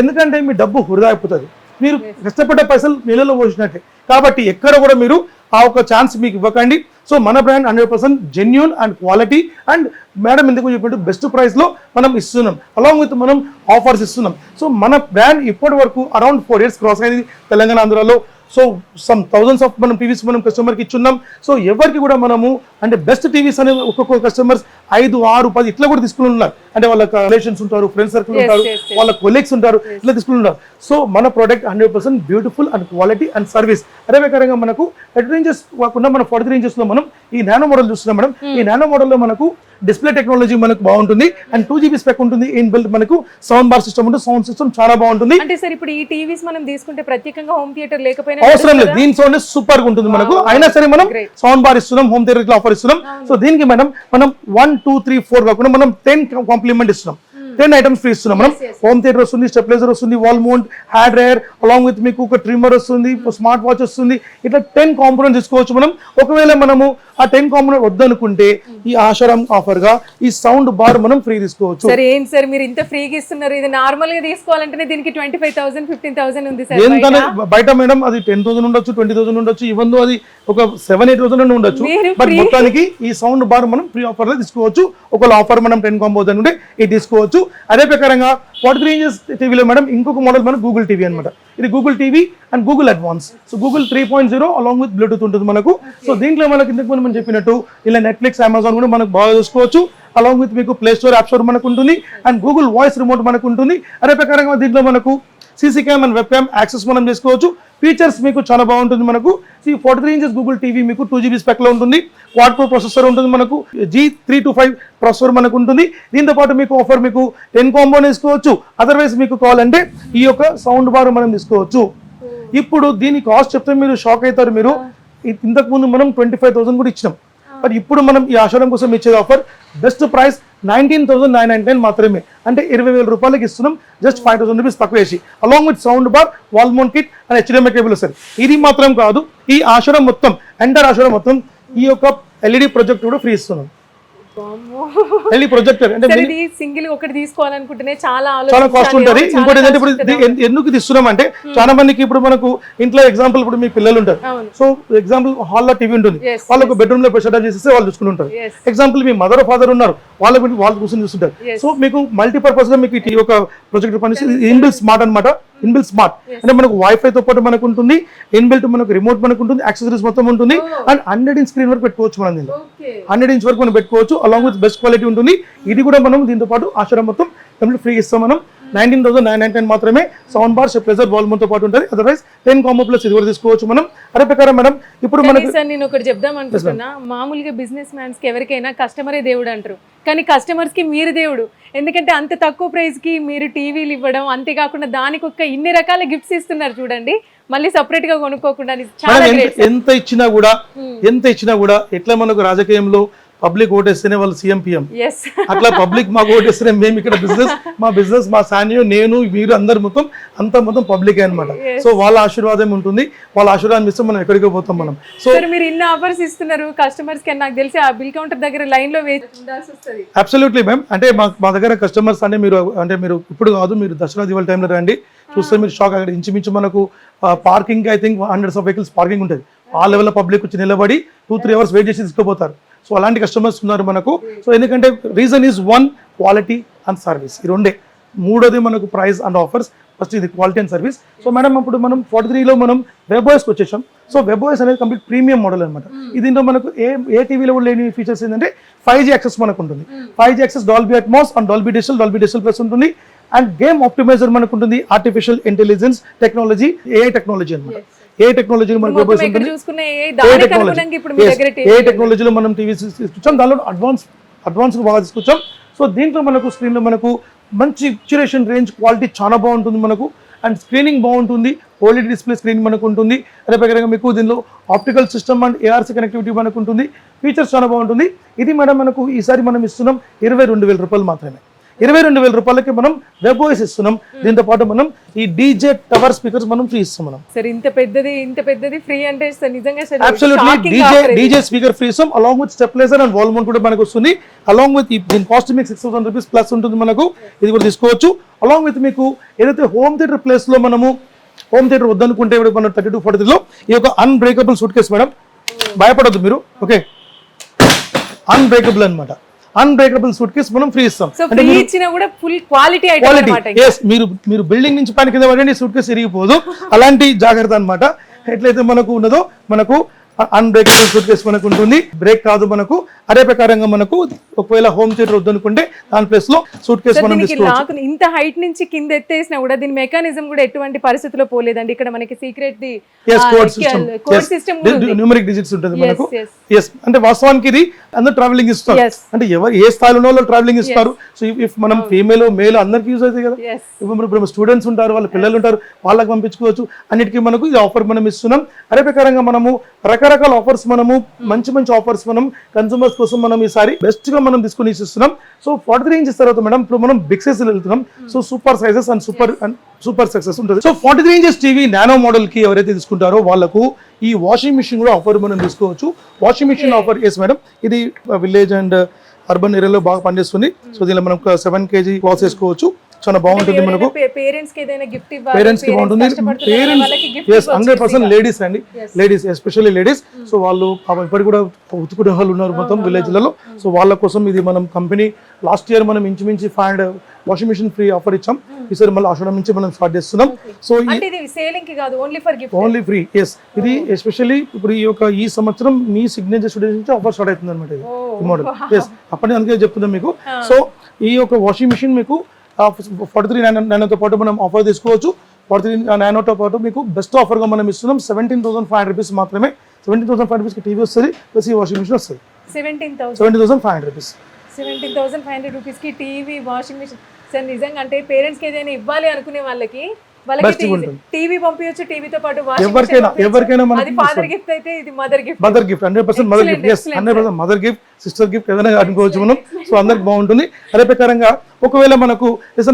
ఎందుకంటే మీ డబ్బు వృధా అయిపోతుంది, మీరు కష్టపడ్డ పైసలు నీళ్ళలో పోసినట్టే. కాబట్టి ఎక్కడ కూడా మీరు ఆ ఒక ఛాన్స్ మీకు ఇవ్వకండి. సో మన brand 100% genuine and quality and madam ఎందుకు చెప్పినట్టు బెస్ట్ ప్రైస్లో మనం ఇస్తున్నాం, అలాంగ్ విత్ మనం ఆఫర్స్ ఇస్తున్నాం. సో మన బ్రాండ్ ఇప్పటి వరకు అరౌండ్ 4 years క్రాస్ అయింది తెలంగాణ ఆంధ్రాలో. సో సమ్ థౌజండ్స్ ఆఫ్ మనం టీవీస్ మనం కస్టమర్కి ఇచ్చున్నాం. సో ఎవరికి కూడా మనము అంటే బెస్ట్ టీవీస్ అనే ఒక్కొక్క కస్టమర్స్ 5, 6, 10 ఇట్లా కూడా తీసుకుని ఉన్నారు. అంటే వాళ్ళ రిలేషన్స్ ఉంటారు, ఫ్రెండ్స్ సర్కిల్ ఉంటారు, వాళ్ళ కొలీగ్స్ ఉంటారు, ఇట్లా తీసుకుని ఉన్నారు. సో మన product 100% beautiful and quality and service. అదే ప్రకారంగా మనకు 30 inches కాకుండా మన 43 inches లో మనం ఈ నానో మోడల్ చూస్తున్నాం మేడం. ఈ నానో మోడల్లో మనకు డిస్ప్లే టెక్నాలజీ మనకు బాగుంటుంది అండ్ 2 GB స్పెక్ ఉంటుంది. ఇన్ బిల్ట్ మనకు సౌండ్ బార్ సిస్టమ్ ఉంటుంది, సౌండ్ సిస్టమ్ చాలా బాగుంటుంది. అంటే సార్ ఇప్పుడు ఈ టీవీస్ మనం తీసుకుంటే ప్రత్యేకంగా హోమ్ థియేటర్ లేకపోయినా అవసరం లేదు, దీని సౌండ్ సూపర్ గా ఉంటుంది మనకు. అయినా సరే మనం సౌండ్ బార్ ఇస్తున్నాం, హోమ్ థియేటర్ ఆఫర్ ఇస్తున్నాం. సో దీనికి మనం 1, 2, 3, 4 కాకుండా మనం 10 కాంప్లిమెంట్ ఇస్తున్నాం, 10 ఐటమ్స్ ఫ్రీ ఇస్తున్నాం మనం. హోమ్ థియేటర్ వస్తుంది, స్టెబిలైజర్ వస్తుంది, wall mount, had dryer, along with మీకు ఒక ట్రిమ్మర్ వస్తుంది, స్మార్ట్ వాచ్ వస్తుంది. ఇట్లా 10 కాంపోనెంట్స్ తీసుకోవచ్చు మనం. ఒకవేళ మనము ఆ 10 కాంపోనెంట్ వద్దనుకుంటే ఈ ఆషారం ఆఫర్ గా ఈ సౌండ్ బార్ మనం ఫ్రీ తీసుకోవచ్చు. సరే ఏంటి సార్ మీరు ఇంత ఫ్రీగా ఇస్తున్నారు, ఇది నార్మల్ గా తీసుకోవాలంటే దీనికి 25,000 15,000 ఉంది సార్ ఏంటంటే బయట మేడం అది 10,000 ఉండొచ్చు, 20,000 ఉండొచ్చు, ఈవెన్ దో అది ఒక 7-8,000 ఉండొచ్చు. బట్ మొత్తానికి ఈ సౌండ్ బార్ మనం ఫ్రీ ఆఫర్ లో తీసుకోవచ్చు. ఒకవేళ ఆఫర్ మనం 10 కాంబో ఉంటే ఇది తీసుకోవచ్చు. అదే ప్రకారంగా 43 inches టీవీలో మేడం ఇంకొక మోడల్ మనకు గూగుల్ టీవీ అనమాట. ఇది Google TV and Google advance. So Google 3.0 along with Bluetooth ఉంటుంది మనకు. సో దీంట్లో మనకి ఇంతకు ముందు మనం చెప్పినట్టు ఇలా నెట్ఫ్లిక్స్, అమెజాన్ కూడా మనకు బాగా చూసుకోవచ్చు. అలాంగ్ విత్ మీకు ప్లే స్టోర్, యాప్ స్టోర్ మనకు ఉంటుంది అండ్ గూగుల్ వాయిస్ రిమోట్ మనకు ఉంటుంది. అదే ప్రకారంగా దీంట్లో మనకు CC cam and web cam access మనం చేసుకోవచ్చు. ఫీచర్స్ మీకు చాలా బాగుంటుంది మనకు. 43 inches గూగుల్ టీవీ మీకు 2 GB స్పెక్ లో ఉంటుంది, క్వాడ్ కోర్ ప్రాసెసర్ ఉంటుంది మనకు, G325 ప్రాసెసర్ మనకు ఉంటుంది. దీంతో పాటు మీకు ఆఫర్ మీకు 10 కాంబో తీసుకోవచ్చు. అదర్వైజ్ మీకు కావాలంటే ఈ యొక్క సౌండ్ బార్ మనం తీసుకోవచ్చు. ఇప్పుడు దీని కాస్ట్ చెప్తే మీరు షాక్ అవుతారు. మీరు ఇంతకు ముందు మనం 25,000 కూడా ఇచ్చినాం, బట్ ఇప్పుడు మనం ఈ ఆషారం కోసం ఇచ్చేది ఆఫర్ బెస్ట్ ప్రైస్ 19,999 మాత్రమే. అంటే 20,000 రూపాయలకి ఇస్తున్నాం, జస్ట్ 5,000 రూపీస్ తక్కువ వేసి, along with sound bar, wall mount kit and HDMI cable వస్తుంది. ఇది మాత్రం కాదు, ఈ ఆషారం మొత్తం ఎంటర్ ఆషారం మొత్తం ఈ యొక్క LED ప్రొజెక్ట్ కూడా ఫ్రీ ఇస్తున్నాం. LED ప్రొజెక్టర్ అంటే సింగిల్ ఒకటి తీసుకోవాలనుకుంటేనే చాలా కాస్ట్ ఉంటుంది. ఇంకోటి ఏంటంటే ఇప్పుడు ఎందుకు ఇస్తున్నాం అంటే చాలా మందికి ఇప్పుడు మనకు ఇంట్లో ఎగ్జాంపుల్ ఇప్పుడు మీ పిల్లలు ఉంటారు. సో ఎగ్జాంపుల్ హాల్లో టీవీ ఉంటుంది, వాళ్ళకు బెడ్రూమ్ లో సెటప్ చేసేస్తే వాళ్ళు చూసుకుంటారు. ఎగ్జాంపుల్ మీ మదర్ ఫాదర్ ఉన్నారు, వాళ్ళు కూర్చొని చూస్తుంటారు. సో మీకు మల్టీపర్పస్ గా మీకు ఈ ఒక ప్రొజెక్టర్ పనిచేసి ఇన్బిల్ట్ స్మార్ట్ అనమాట. ఇన్బిల్ట్ స్మార్ట్ అంటే మనకు వైఫై తో పాటు మనకు ఉంటుంది, ఇన్బిల్ట్ మనకు రిమోట్ మనకు ఉంటుంది, యాక్సెసరీస్ మొత్తం ఉంటుంది అండ్ 100 inch స్క్రీన్ వరకు పెట్టుకోవచ్చు. మనం దీనిలో 100 inch వరకు మనం పెట్టుకోవచ్చు, అలాంగ్ విత్ బెస్ట్ క్వాలిటీ ఉంటుంది. ఇది కూడా మనం దీంతో పాటు ఆషారం మొత్తం కంప్లీట్ ఫ్రీ ఇస్తాం మనం. 19,999 మాత్రమే. Sound bar, stabilizer, wall mount తో పాటు ఉంటుంది. అదర్వైజ్ 10 కాంబో ప్లస్ ఇది కూడా తీసుకోవచ్చు మనం. అదే ప్రకారం మేడం ఇప్పుడు మనకి నేను ఒకటి చెప్దాం అనుకుంటున్నా, మామూలుగా బిజినెస్ మ్యాన్స్ కి ఎవరికైనా కస్టమరే దేవుడు అంటారు, కానీ కస్టమర్స్ కి మీరు దేవుడు. ఎందుకంటే అంత తక్కువ ప్రైస్ కి మీరు టీవీలు ఇవ్వడం, అంతేకాకుండా దానికి ఒక ఇన్ని రకాల గిఫ్ట్స్ ఇస్తున్నారు చూడండి, మళ్ళీ సపరేట్ గా కొనుక్కోకుండా. ఎంత ఇచ్చినా కూడా ఎట్లా మనకు రాజకీయంలో పబ్లిక్ ఓటేస్తేనే వాళ్ళు సీఎం పిఎం, అట్లా పబ్లిక్ మాకు ఓటేస్తేనే మేము ఇక్కడ బిజినెస్ మా సాన్యో, నేను, మీరు అందరు మొత్తం పబ్లిక్ అనమాట. సో వాళ్ళ ఆశీర్వాదం ఉంటుంది, వాళ్ళ ఆశీర్వాదం ఇస్తే మనం ఎక్కడికి పోతాం మనం. సో మీరు ఇన్ని ఆఫర్స్ ఇస్తున్నారు కస్టమర్స్ కి, నాకు తెలిసి ఆ బిల్ కౌంటర్ దగ్గర లైన్ లో వేయాల్సి వస్తుంది. Absolutely ma'am. అంటే మా దగ్గర కస్టమర్స్ అంటే మీరు ఇప్పుడు కాదు, మీరు దసరా దివాళీ టైంలో రండి, చూస్తే మీరు షాక్. అక్కడ ఇంచుమించు మనకు parking I think 100s of vehicles parking ఉంటుంది. ఆ లెవెల్ పబ్లిక్ వచ్చి నిలబడి 2-3 hours వెయిట్ చేసి తీసుకుపోతారు. సో అలాంటి కస్టమర్స్ ఉన్నారు మనకు. సో ఎందుకంటే reason is 1 quality and service, ఈ రెండే. మూడోది మనకు ప్రైస్ అండ్ ఆఫర్స్, ఫస్ట్ ఇది quality and service. So madam ఇప్పుడు మనం 43లో మనం వెబ్ఓఎస్కి వచ్చేసాం. సో వెబ్ఓఎస్ అనేది కంప్లీట్ ప్రీమియం మోడల్ అనమాట. దీంట్లో మనకు ఏ టీవీలో కూడా లేని ఫీచర్స్ ఏంటంటే 5G యాక్సెస్ మనకు ఉంటుంది. 5G access, Dolby Atmos and Dolby digital plus ఉంటుంది అండ్ గేమ్ ఆప్టిమైజర్ మనకు ఉంటుంది, artificial intelligence technology, AI technology అనమాట. ఏ టెక్నాలజీలో మనకు ఏ టెక్నాలజీలో మనం టీవీ తీసుకొచ్చాం, దానిలో అడ్వాన్స్ బాగా తీసుకొచ్చాం. సో దీంట్లో మనకు స్క్రీన్లో మనకు మంచి పిక్చరేషన్ రేంజ్, క్వాలిటీ చాలా బాగుంటుంది మనకు అండ్ స్క్రీనింగ్ బాగుంటుంది, OLED డిస్ప్లే స్క్రీన్ మనకు ఉంటుంది. అదే ప్రకారంగా మీకు దీనిలో optical system and ARC connectivity మనకు ఉంటుంది. ఫీచర్స్ చాలా బాగుంటుంది. ఇది మేడం మనకు ఈసారి మనం ఇస్తున్నాం 22,000 రూపాయలు మాత్రమే. 22,000 రూపాయలకి మనం వెబ్ ఓఎస్ ఇస్తున్నాం. దీంతో పాటు మనం ఈ డీజే టవర్ స్పీకర్స్ మనం ఫ్రీ ఇస్తాం మనం. సార్ ఇంత పెద్దది ఫ్రీ అంటే సార్ నిజంగా sir absolutely DJ speaker free ఇస్తాం. Along with stabiliser and wall mount కూడా మనకు వస్తుంది. అలాంగ్ విత్ దీని కాస్ట్ మీకు 6,000 రూపీస్ ప్లస్ ఉంటుంది మనకు. ఇది కూడా తీసుకోవచ్చు. అలాంగ్ విత్ మీకు ఏదైతే హోమ్ థియేటర్ ప్లేస్ లో మనము హోమ్ థియేటర్ వద్దనుకుంటే మనం 3243 లో ఈ యొక్క అన్బ్రేకబుల్ సూట్ కేసు మేడం. భయపడద్దు మీరు, ఓకే, అన్బ్రేకబుల్ అన్నమాట. అన్బ్రేకబుల్ సూట్ కేసు మనం ఫ్రీ ఇస్తాం. అంటే ఫుల్ క్వాలిటీ మీరు బిల్డింగ్ నుంచి పైన కింద పడండి, సూట్ కేసు ఇరిగిపోదు. అలాంటి జాగ్రత్త అన్నమాట. ఎట్లయితే మనకు ఉన్నదో మనకు అన్బ్రేకబుల్ సూట్ కేసు మనకు ఉంటుంది. బ్రేక్ కాదు మనకు. అదే ప్రకారంగా మనకు ఒకవేళ హోమ్ థియేటర్ వద్దనుకుంటే దాని ప్లేస్ లో సూట్ కేసు మనం తీసుకోవచ్చు. ఇంత హైట్ నుంచి కింద ఎత్తేసినా కూడా దీని మెకానిజం కూడా ఎటువంటి పరిస్థితుల్లో పోలేదండి. ఇక్కడ మనకి secret the code system numeric digits ఉంటుంది మనకు. ఎస్, అంటే వాస్తవానికి ఇది అందరూ ట్రావెలింగ్ ఇస్తారు. అంటే ఎవరు ఏ స్థాయిలో ఉన్న వాళ్ళు ట్రావెలింగ్ ఇస్తారు. సో ఇఫ్ మనం ఫీమేల్ మేల్ అందరికి యూజ్ అవుతాయి కదా. ఇప్పుడు స్టూడెంట్స్ ఉంటారు, వాళ్ళ పిల్లలు ఉంటారు, వాళ్ళకి పంపించుకోవచ్చు. అన్నిటికీ మనకు ఈ ఆఫర్ మనం ఇస్తున్నాం. అదే ప్రకారంగా మనము రకరకాల ఆఫర్స్ మనము మంచి ఆఫర్స్ మనం కన్సూమర్స్ కోసం మనం ఈసారి బెస్ట్ గా మనం తీసుకుని ఇస్తున్నాం. సో 43 ఇంచెస్ తర్వాత మేడం ఇప్పుడు మనం బిగ్ సైజ్ వెళ్తున్నాం. So super sizes and super success ఉంటుంది. So 43 inches TV nano model కి ఎవరైతే తీసుకుంటారో వాళ్ళకు ఈ వాషింగ్ మిషన్ కూడా ఆఫర్ మనం తీసుకోవచ్చు. Washing machine offer yes madam, ఇది విలేజ్ అండ్ అర్బన్ ఏరియాలో బాగా పనిచేస్తుంది. సో దీనిలో మనం 7 kg క్లాత్ వేసుకోవచ్చు. చాలా బాగుంటుంది మనకు. పేరెంట్స్ కి బాగుంటుంది. పేరెంట్స్ 100% లేడీస్ అండి, లేడీస్ ఎస్పెషల్లీ లేడీస్. సో వాళ్ళు ఇప్పటికి కూడా ఉతుకునే వాళ్ళు ఉన్నారు మొత్తం విలేజ్లలో. సో వాళ్ళ కోసం ఇది మనం కంపెనీ లాస్ట్ ఇయర్ మనం ఇంచుమించి 500 వాషింగ్ మిషన్ ఫ్రీ ఆఫర్ ఇచ్చాం. ఈసారి మళ్ళీ ఆషాఢం నుంచి మనం స్టార్ట్ చేస్తున్నాం. So only free. ఎస్, ఇది ఎస్పెషల్లీ ఇప్పుడు ఈ సంవత్సరం మీ సిగ్నేచర్ స్టూడియో నుంచి ఆఫర్ స్టార్ట్ అవుతుంది అనమాట. ఇది ఈ మోడల్. ఎస్, అప్పటి అందుకే చెప్తున్నాం మీకు. సో ఈ యొక్క వాషింగ్ మిషన్ మీకు 43 నానోతో పాటు మనం ఆఫర్ తీసుకోవచ్చు. 43 నానోతో పాటు మీకు బెస్ట్ ఆఫర్గా మనం ఇస్తున్నాం. 17,500 రూపీస్ మాత్రమే. 17,500 రూపీస్కి టీవీ వస్తుంది, ప్లస్ ఈ వాషింగ్ మిషన్ వస్తుంది. 17,500 రూపీస్. 17,500 రూపీస్కి టీవీ, వాషింగ్ మిషన్. సార్ నిజంగా అంటే పేరెంట్స్కి ఏదైనా ఇవ్వాలి అనుకునే వాళ్ళకి టీవీ పంపించచ్చు. టీవీతో పాటు ఎవరికైనా ఫాదర్ గిఫ్ట్ అయితే ఇది mother gift. 100% mother gift. Yes, 100% mother gift, sister gift ఏదైనా అనుకోవచ్చు మనం. సో అందరికి బాగుంటుంది. అదే ప్రకారంగా ఒకవేళ మనకు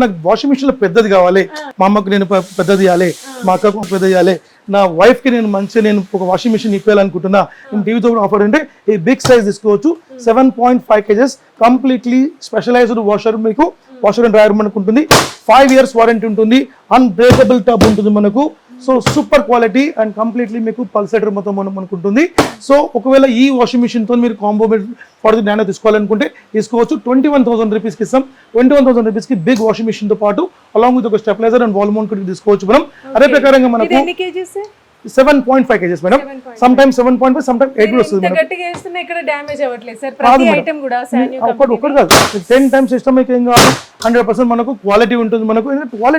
నాకు వాషింగ్ మిషన్ లో పెద్దది కావాలి, మా అమ్మకు నేను పెద్దది ఇవ్వాలి, మా అక్కకు పెద్దది ఇవ్వాలి, నా వైఫ్ కి నేను ఒక వాషింగ్ మిషన్ ఇప్పాలనుకుంటున్నా, నేను టీవీతో ఆఫర్ అంటే ఈ బిగ్ సైజ్ తీసుకోవచ్చు. 7.5 kgs కంప్లీట్లీ స్పెషలైజ్డ్ వాషర్, మీకు వాషర్ అండ్ డ్రైయర్ మనకు ఉంటుంది. 5 years వారంటీ ఉంటుంది. అన్బ్రేకబుల్ టబ్ ఉంటుంది మనకు. So super quality and completely మీకు పల్సేటర్ మొత్తం మనకు ఉంటుంది. సో ఒకవేళ ఈ వాషింగ్ మిషన్ తో మీరు కాంబో 43 నానో తీసుకోవాలనుకుంటే తీసుకోవచ్చు. 21,000 రూపీస్కి ఇస్తాం. 21,000 రూపీస్కి బిగ్ వాషింగ్ మిషన్ తో పాటు అలాంగ్ విత్ ఒక స్టెబిలైజర్ అండ్ వాల్ మౌంట్ కూడా తీసుకోవచ్చు మనం. అదే ప్రకారంగా మనకు 7.5 kgs madam. Some times 7.5, some times 8 కూడా వస్తుంది. గట్టిగా చేస్తున్నా ఇక్కడ డ్యామేజ్ అవ్వట్లేదు సార్. ప్రతి ఐటమ్ కూడా ఒకటి కాదు, 10 times సిస్టమ్ మీకు ఏం కావాలి. 100% మనకు క్వాలిటీ ఉంటుంది. మనకు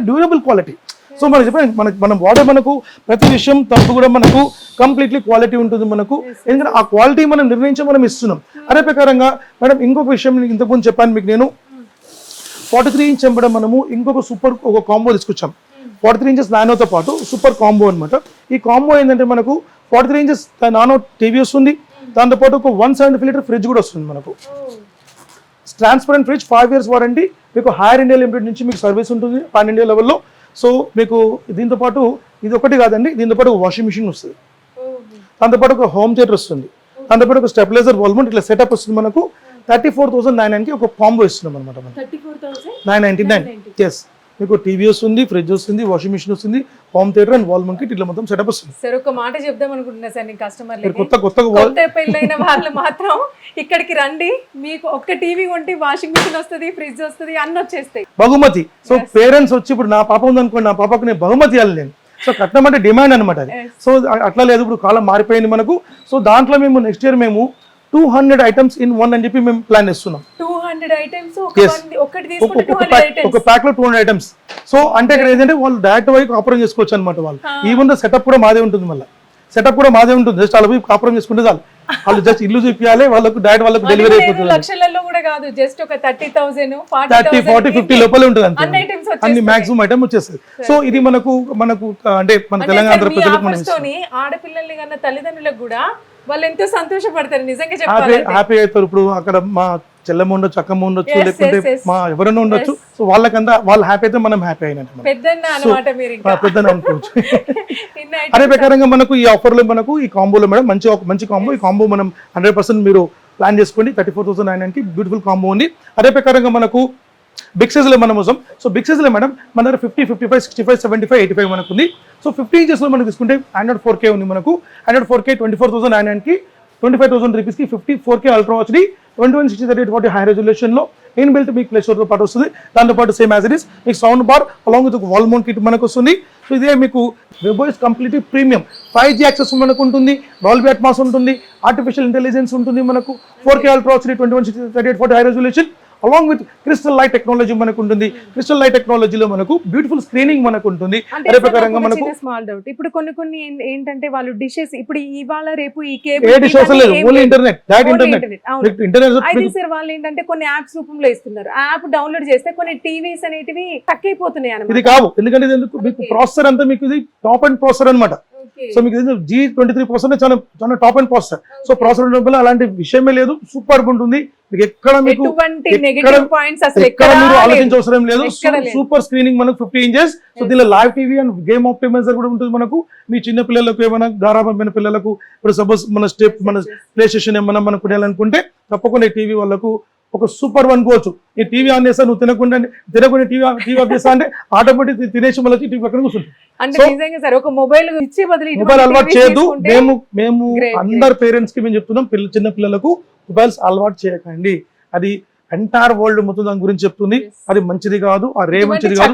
డ్యూరబుల్ క్వాలిటీ. సో మనం చెప్పండి, మనం వాడే మనకు ప్రతి విషయం తప్పు కూడా మనకు కంప్లీట్లీ క్వాలిటీ ఉంటుంది మనకు. ఎందుకంటే ఆ క్వాలిటీ మనం నిర్ణయించి మనం ఇస్తున్నాం. అదే ప్రకారంగా మేడం ఇంకొక విషయం ఇంతకుముందు చెప్పాను మీకు నేను. 43 ఇంచ్ ఎంపడం మనము ఇంకొక సూపర్ ఒక కాంబో తీసుకొచ్చాం. 43 ఇంచెస్ నానోతో పాటు సూపర్ కాంబో అనమాట. ఈ కాంబో ఏంటంటే మనకు 43 ఇంచెస్ నానో టీవీ వస్తుంది. దాంతోపాటు ఒక 175 లీటర్ ఫ్రిడ్జ్ కూడా వస్తుంది మనకు. Transparent fridge, 5 years warranty. మీకు హైర్ ఇండియా లిమిటెడ్ నుంచి మీకు సర్వీస్ ఉంటుంది పాన్ ఇండియా లెవెల్లో. సో మీకు దీంతో పాటు ఇది ఒకటి కాదండి, దీంతో పాటు వాషింగ్ మిషన్ వస్తుంది, దాంతోపాటు ఒక హోమ్ థియేటర్ వస్తుంది, దాంతోపాటు ఒక స్టెబిలైజర్ వాల్మౌంట్ ఇట్లా సెటప్ వస్తుంది మనకు. 34,999కి ఒక కాంబో ఇస్తున్నాం అనమాట మనం. 34,999. ఎస్, మీకు టీవీ వస్తుంది, ఫ్రిడ్జ్ వస్తుంది, వాషింగ్ మిషన్ వస్తుంది, home theatre and wall mount ఇట్లా మొత్తం సెటప్ వస్తుంది. సార్ ఒక మాట చెప్దాం అనుకుంటున్నా సార్, నేను కస్టమర్లకి కొత్త పెళ్ళైన వాళ్ళు మాత్రం ఇక్కడికి రండి, మీకు ఒక్క టీవీ కొంటే వాషింగ్ మిషన్ వస్తుంది, ఫ్రిడ్జ్ వస్తుంది, అన్ని వచ్చేస్తాయి. బహుమతి. సో పేరెంట్స్ వచ్చి ఇప్పుడు నా పాప ఉందనుకోండి, నా పాపకు నేను బహుమతి ఇవ్వాలి నేను. సో కట్నం అంటే డిమాండ్ అనమాట అది. సో అట్లా లేదు, ఇప్పుడు కాలం మారిపోయింది మనకు. సో దాంట్లో మేము నెక్స్ట్ ఇయర్ మేము 200 items in one అని చెప్పి మేము ప్లాన్ చేస్తున్నాం. 200 items ఒక ప్యాక్ లో 200 items. సో అంటే ఇక్కడ ఏంటంటే వాళ్ళు డైరెక్ట్ వైపు కాపురం చేసుకోవచ్చు అనమాట. వాళ్ళు ఈవెన్ సెటప్ కూడా మాదే ఉంటుంది, మళ్ళీ సెటప్ కూడా మాదే ఉంటుంది. జస్ట్ వాళ్ళ వైపు కాపురం చేసుకుంటే చాలు. వాళ్ళు జస్ట్ ఇల్లు చూపించాలి, వాళ్ళకు డైరెక్ట్ వాళ్ళకి డెలివరీ అయిపోతుంది. లక్షలలో కూడా కాదు, జస్ట్ ఒక 30,000 30, 40, 50 లోపలే ఉంటుంది అంతే. అన్ని మాక్సిమం ఐటమ్ వచ్చేస్తుంది. సో ఇది మనకు అంటే మన తెలంగాణ ఆడపిల్లల్ని కన్నా తల్లిదండ్రులకు కూడా వాళ్ళు ఎంతో సంతోషపడతారు నిజంగా చెప్పాలి. హ్యాపీ అవుతారు. ఇప్పుడు అక్కడ మా చెల్లెమ్మ ఉండొచ్చు, అక్కమ్మ ఉండొచ్చు, Yes, లేకుంటే yes, yes. మా ఎవరైనా ఉండొచ్చు. సో వాళ్ళకంతా వాళ్ళు హ్యాపీ అయితే మనం హ్యాపీ అయినట్టు పెద్దన్న అన్నమాట మీరు ఇంకా. పెద్దని అనుకోవచ్చు. ఇన్ని అదే ప్రకారంగా మనకు ఈ ఆఫర్లో మనకు ఈ కాంబోలో మేడం మంచి కాంబో. ఈ కాంబో మనం 100% మీరు ప్లాన్ చేసుకోండి. 34,990 బ్యూటిఫుల్ కాంబో ఉంది. అదే ప్రకారంగా మనకు బిగ్ సైజ్లో మనం వస్తాం. సో బిగ్ సైజ్లో మేడం మన దగ్గర 50, 55, 65, 75, 85 మనకు ఉంది. సో 50 ఇంచెస్లో మనం తీసుకుంటే 104K ఉంది మనకు. 104K 24,990కి 25,000 రూపీస్కి 54K అల్ట్రా వాచ్ని 2160/40 హై రెజల్యూషన్లో ఇన్ బిల్ట్ మీకు ప్లే స్టోర్తో పాటు వస్తుంది. దాంతోపాటు సేమ్ యాజ్ ఇట్ ఇస్ మీకు sound bar along with wall mount kit మనకు వస్తుంది. సో ఇదే మీకు వెబోయిస్ కంప్లీట్లీ ప్రీమియం 5G యాక్సెస్ మనకు ఉంటుంది, డాల్బీ అట్మాస్ ఉంటుంది, ఆర్టిఫిషియల్ ఇంటెలిజెన్స్ ఉంటుంది మనకు, 4K అల్ట్రా వాచ్ని 2160/40 high resolution along with crystal light technology మనకు ఉంటుంది. క్రిస్టల్ లైట్ టెక్నాలజీలో మనకు బ్యూటిఫుల్ స్క్రీనింగ్ మనకు ఉంటుంది. అదే ప్రకారంగా మనకు స్మాల్ డౌట్, ఇప్పుడు కొన్ని ఏంటంటే వాళ్ళు డిషెస్ ఇప్పుడు ఇవాళ రేపు ఈ ఏ డిష్ అవసరం లేదు, ఓన్లీ ఇంటర్నెట్, డైరెక్ట్ ఇంటర్నెట్. అయితే సార్ వాళ్ళు ఏంటంటే కొన్ని యాప్స్ రూపంలో ఇస్తున్నారు. యాప్ డౌన్లోడ్ చేస్తే కొన్ని టీవీస్ అనేటివి తక్కువ అయిపోతున్నాయి అన్నమాట. ఇది కావు, ఎందుకంటే ఇది ఎందుకు మీకు ప్రాసెసర్ అంతా మీకు ఇది టాప్ అండ్ ప్రాసెసర్ అనమాట. సో మీకు G23 చాలా చాలా top and processor. So processor వల్ల అలాంటి విషయమే లేదు, సూపర్ ఉంటుంది. మీకు ఎక్కడ మీకు ఎక్కడ మీరు ఆలోచించవసరం లేదు. సూపర్ స్క్రీనింగ్ మనకు 50 ఇంచెస్. సో దీనిలో live TV and game optimizer కూడా ఉంటుంది మనకు. మీ చిన్న పిల్లలకు ఏమైనా గారాబమైన పిల్లలకు ఇప్పుడు సపోజ్ మన ప్లే స్టేషన్ ఏమైనా మనం కొనాలనుకుంటే తప్పకుండా ఈ టీవీ వాళ్ళకు ఒక సూపర్ అనుకోవచ్చు. ఈ టీవీ ఆన్ చేస్తా నువ్వు తినకుండా టీవీ ఆఫ్ చేస్తా అంటే ఆటోమేటిక్ తినేసి మళ్ళీ టీవీ పక్కన కూర్చుంటుంది. మొబైల్ అలవాటు చేయదు. మేము అందరు పేరెంట్స్ కి మేము చెప్తున్నాం, చిన్న పిల్లలకు మొబైల్స్ అలవాటు చేయకండి. అది ఎంటైర్ వరల్డ్ మొత్తం దాని గురించి చెప్తుంది. అది మంచిది కాదు, ఆ రే మంచిది కాదు.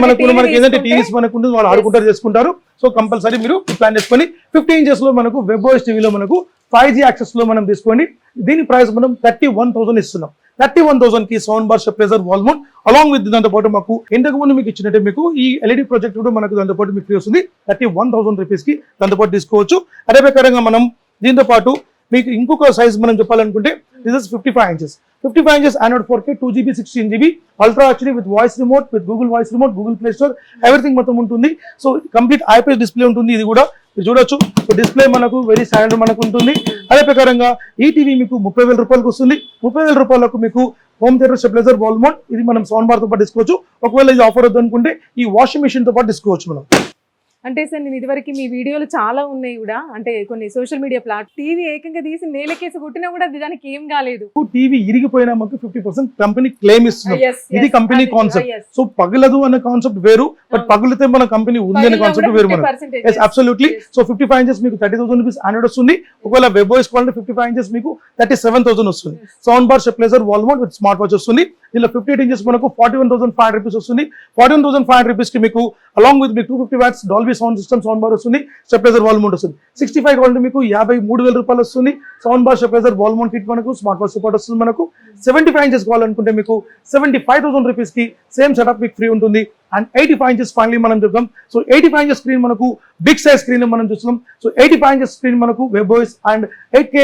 మనకి ఏంటంటే టీవీస్ మనకు ఉంటుంది, వాళ్ళు ఆడుకుంటారు చేసుకుంటారు. సో కంపల్సరీ మీరు ప్లాన్ చేసుకొని 50 ఇంచెస్ లో మనకు వెబోయిస్ టీవీలో మనకు 5G యాక్సెస్ లో మనం తీసుకోండి. దీని ప్రైస్ మనం 31,000 ఇస్తున్నాం. 31,000 కి sound bar, stabilizer, wall mount along with దాంతో పాటు మాకు ఇంతకు ముందు మీకు ఇచ్చినట్టే మీకు ఈ LED ప్రొజెక్ట్ కూడా మనకు దాంతో పాటు మీకు ఫ్రీ వస్తుంది. 31,000 రూపీస్ కి దాంతో పాటు తీసుకోవచ్చు. అదే ప్రకారంగా మనం దీంతో పాటు మీకు ఇంకొక సైజ్ మనం చెప్పాలనుకుంటే this is 55 inches. 55 inches Android 4K 2GB 16GB ultra HD with voice remote, with Google voice remote, Google play store, everything మొత్తం ఉంటుంది. సో కంప్లీట్ ఐపీఎస్ డిస్ప్లే ఉంటుంది. ఇది కూడా మీరు చూడొచ్చు. సో డిస్ప్లే మనకు వెరీ స్టాండర్డ్ మనకు ఉంటుంది. అదే ప్రకారంగా ఈ టీవీ మీకు 30,000 రూపాయలకు వస్తుంది. 30,000 రూపాయలకు మీకు home theatre, stabiliser, wall mount, ఇది మనం సౌండ్ బార్ తో పాటు తీసుకోవచ్చు. ఒకవేళ ఇది ఆఫర్ వద్దు అనుకుంటే ఈ వాషింగ్ మెషిన్ తో పాటు తీసుకోవచ్చు మనం. అంటే సార్ నేను ఇదివరకు మీ వీడియోలు చాలా ఉన్నాయి కూడా, అంటే కొన్ని సోషల్ మీడియా టీవీ ఏకంగా తీసి నేలకేసి కొట్టినా కూడా దానికి ఏం కాలేదు. టీవీ ఇరిగిపోయినా మాకు 50% కంపెనీ క్లెయిమ్ ఇస్తుంది. ఇది కంపెనీ కాన్సెప్ట్. సో పగలదు అన్న కాన్సెప్ట్ వేరు, బట్ పగిలితే మన కంపెనీ ఉంది అనే కాన్సెప్ట్ వేరు మనకు. అబ్సల్యూట్లీ. సో 55 ఇంచెస్ మీకు 30,000 రూపీస్ ఆండ్రాయిడ్ వస్తుంది. ఒకవేళ వెబోయిస్ కావాలంటే 55 ఇంచెస్ మీకు 37,000 వస్తుంది. Sound bar, stabilizer, wall mount with smart watch వస్తుంది. దీనిలో 58 ఇంచెస్ మనకు 41,500 రూపీస్ వస్తుంది. 41,500 రూపీస్ కి మీకు అలాంగ్ విత్ మీకు 250 watts Dolby sound system, sound bar వస్తుంది, స్టెబిలైజర్, వాల్ మౌంట్ వస్తుంది. 65 కావాలంటే మీకు 53,000 రూపాయలు వస్తుంది. Sound bar, stabilizer, wall mount kit మనకు స్మార్ట్ వాచ్ సపోర్ట్ వస్తుంది మనకు. 75 ఇంచెస్ కావాలనుకుంటే మీకు 75,000 రూపీస్ కి సేమ్ సెటప్ మీకు ఫ్రీ ఉంటుంది. అండ్ 85 ఇంచెస్ ఫైనలీ మనం చెప్తాం. సో 85 ఇంచెస్ స్క్రీన్ మనకు బిగ్ సైజ్ స్క్రీన్ మనం చూస్తున్నాం. సో 85 ఇంచెస్ స్క్రీన్ మనకు వెబోయిస్ అండ్ 8K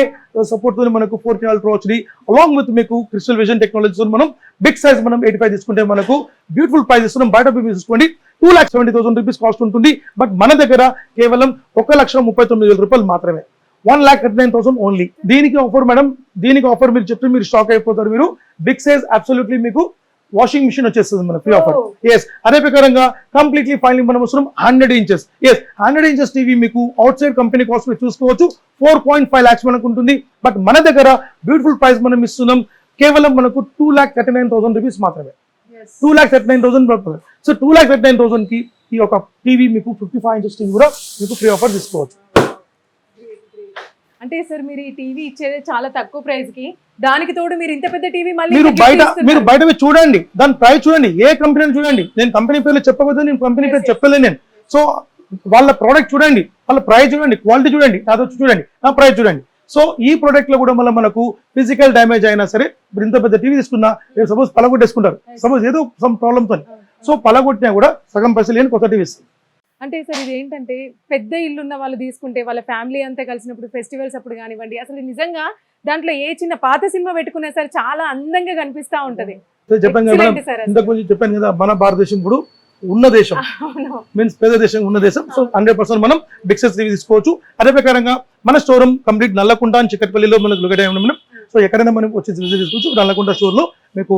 సపోర్ట్ తో మనకు 4K ultra HD along with మీకు క్రిస్టల్ విజన్ టెక్నాలజీ మనం బిగ్ సైజ్ మనం 85 తీసుకుంటే మనకు బ్యూటిఫుల్ ప్రైస్ ఇస్తున్నాం. బయట తీసుకోండి 2,70,000 రూపీస్ కాస్ట్ ఉంటుంది. బట్ మన దగ్గర కేవలం 1,39,000 రూపాయలు మాత్రమే. 1,39,000 ఓన్లీ. దీనికి ఆఫర్ మేడం, దీనికి ఆఫర్ మీరు చెప్తే మీరు షాక్ అయిపోతారు. మీరు బిగ్ సైజ్ అబ్సల్యూట్లీ మీకు వాషింగ్ మిషన్ వచ్చేస్తుంది మన ఫ్రీ ఆఫర్. ఎస్. అదే ప్రకారంగా కంప్లీట్లీ ఫైనలీ మనం వస్తున్నాం 100 ఇంచెస్. ఎస్, 100 ఇంచెస్ టీవీ మీకు అవుట్ సైడ్ కంపెనీ కాస్ట్ మీరు చూసుకోవచ్చు 4.5 lakhs మనకు ఉంటుంది. బట్ మన దగ్గర బ్యూటిఫుల్ ప్రైస్ మనం ఇస్తున్నాం కేవలం మనకు 2,39,000 రూపీస్ మాత్రమే. 2,39,000. సో 2,39,000 కి ఈ యొక్క టీవీ మీకు 55 ఇంచెస్ టీవీ కూడా మీకు ఫ్రీ ఆఫర్ తీసుకోవచ్చు. అంటే సార్ మీరు ఈ టీవీ ఇచ్చేది చాలా తక్కువ ప్రైస్ కి, దానికి తోడు మీరు ఇంత పెద్ద టీవీ మళ్ళీ మీరు బయట చూడండి, దాని ప్రైస్ చూడండి, ఏ కంపెనీ చూడండి. నేను కంపెనీ పేర్లు చెప్పకపోతే నేను కంపెనీ పేరు చెప్పలేను నేను. సో వాళ్ళ ప్రోడక్ట్ చూడండి, వాళ్ళ ప్రైస్ చూడండి, క్వాలిటీ చూడండి, నాతో చూడండి, నా ప్రైస్ చూడండి. సో ఈ ప్రోడక్ట్ లో కూడా మళ్ళీ మనకు ఫిజికల్ డ్యామేజ్ అయినా సరే, ఇప్పుడు ఇంత పెద్ద టీవీ తీసుకున్నా సపోజ్ పలగొట్టేసుకుంటారు, సపోజ్ ఏదో సమ్ ప్రాబ్లమ్తో, సో పలగొట్టినా కూడా సగం పైసలు లేని కొత్త టీవీ ఇస్తుంది. అంటే సార్ ఇది ఏంటంటే పెద్ద ఇల్లు ఉన్న వాళ్ళు తీసుకుంటే వాళ్ళ ఫ్యామిలీ అంతా కలిసినప్పుడు ఫెస్టివల్స్ అప్పుడు కానివ్వండి, అసలు నిజంగా దాంట్లో ఏ చిన్న పాత సినిమా పెట్టుకున్నా సరే చాలా అందంగా కనిపిస్తా ఉంటది. చెప్పాను కదా ఇంతకు ముందు చెప్పాను కదా, మన భారతదేశం ఇప్పుడు ఉన్న దేశం, మీన్స్ పెద్ద దేశం ఉన్న దేశం. సో 100% మనం బిగ్ సైజ్ టీవీ తీసుకోవచ్చు. అదే ప్రకారంగా మన స్టోరూమ్ కంప్లీట్ నల్లకుంట అని చిక్కట్పల్లిలో మనకు లొకేట్ అయి ఉన్నాం. సో ఎక్కడైనా మనం వచ్చి విజిట్ చేసుకోవచ్చు. నల్లకుంట స్టోర్ లో మీకు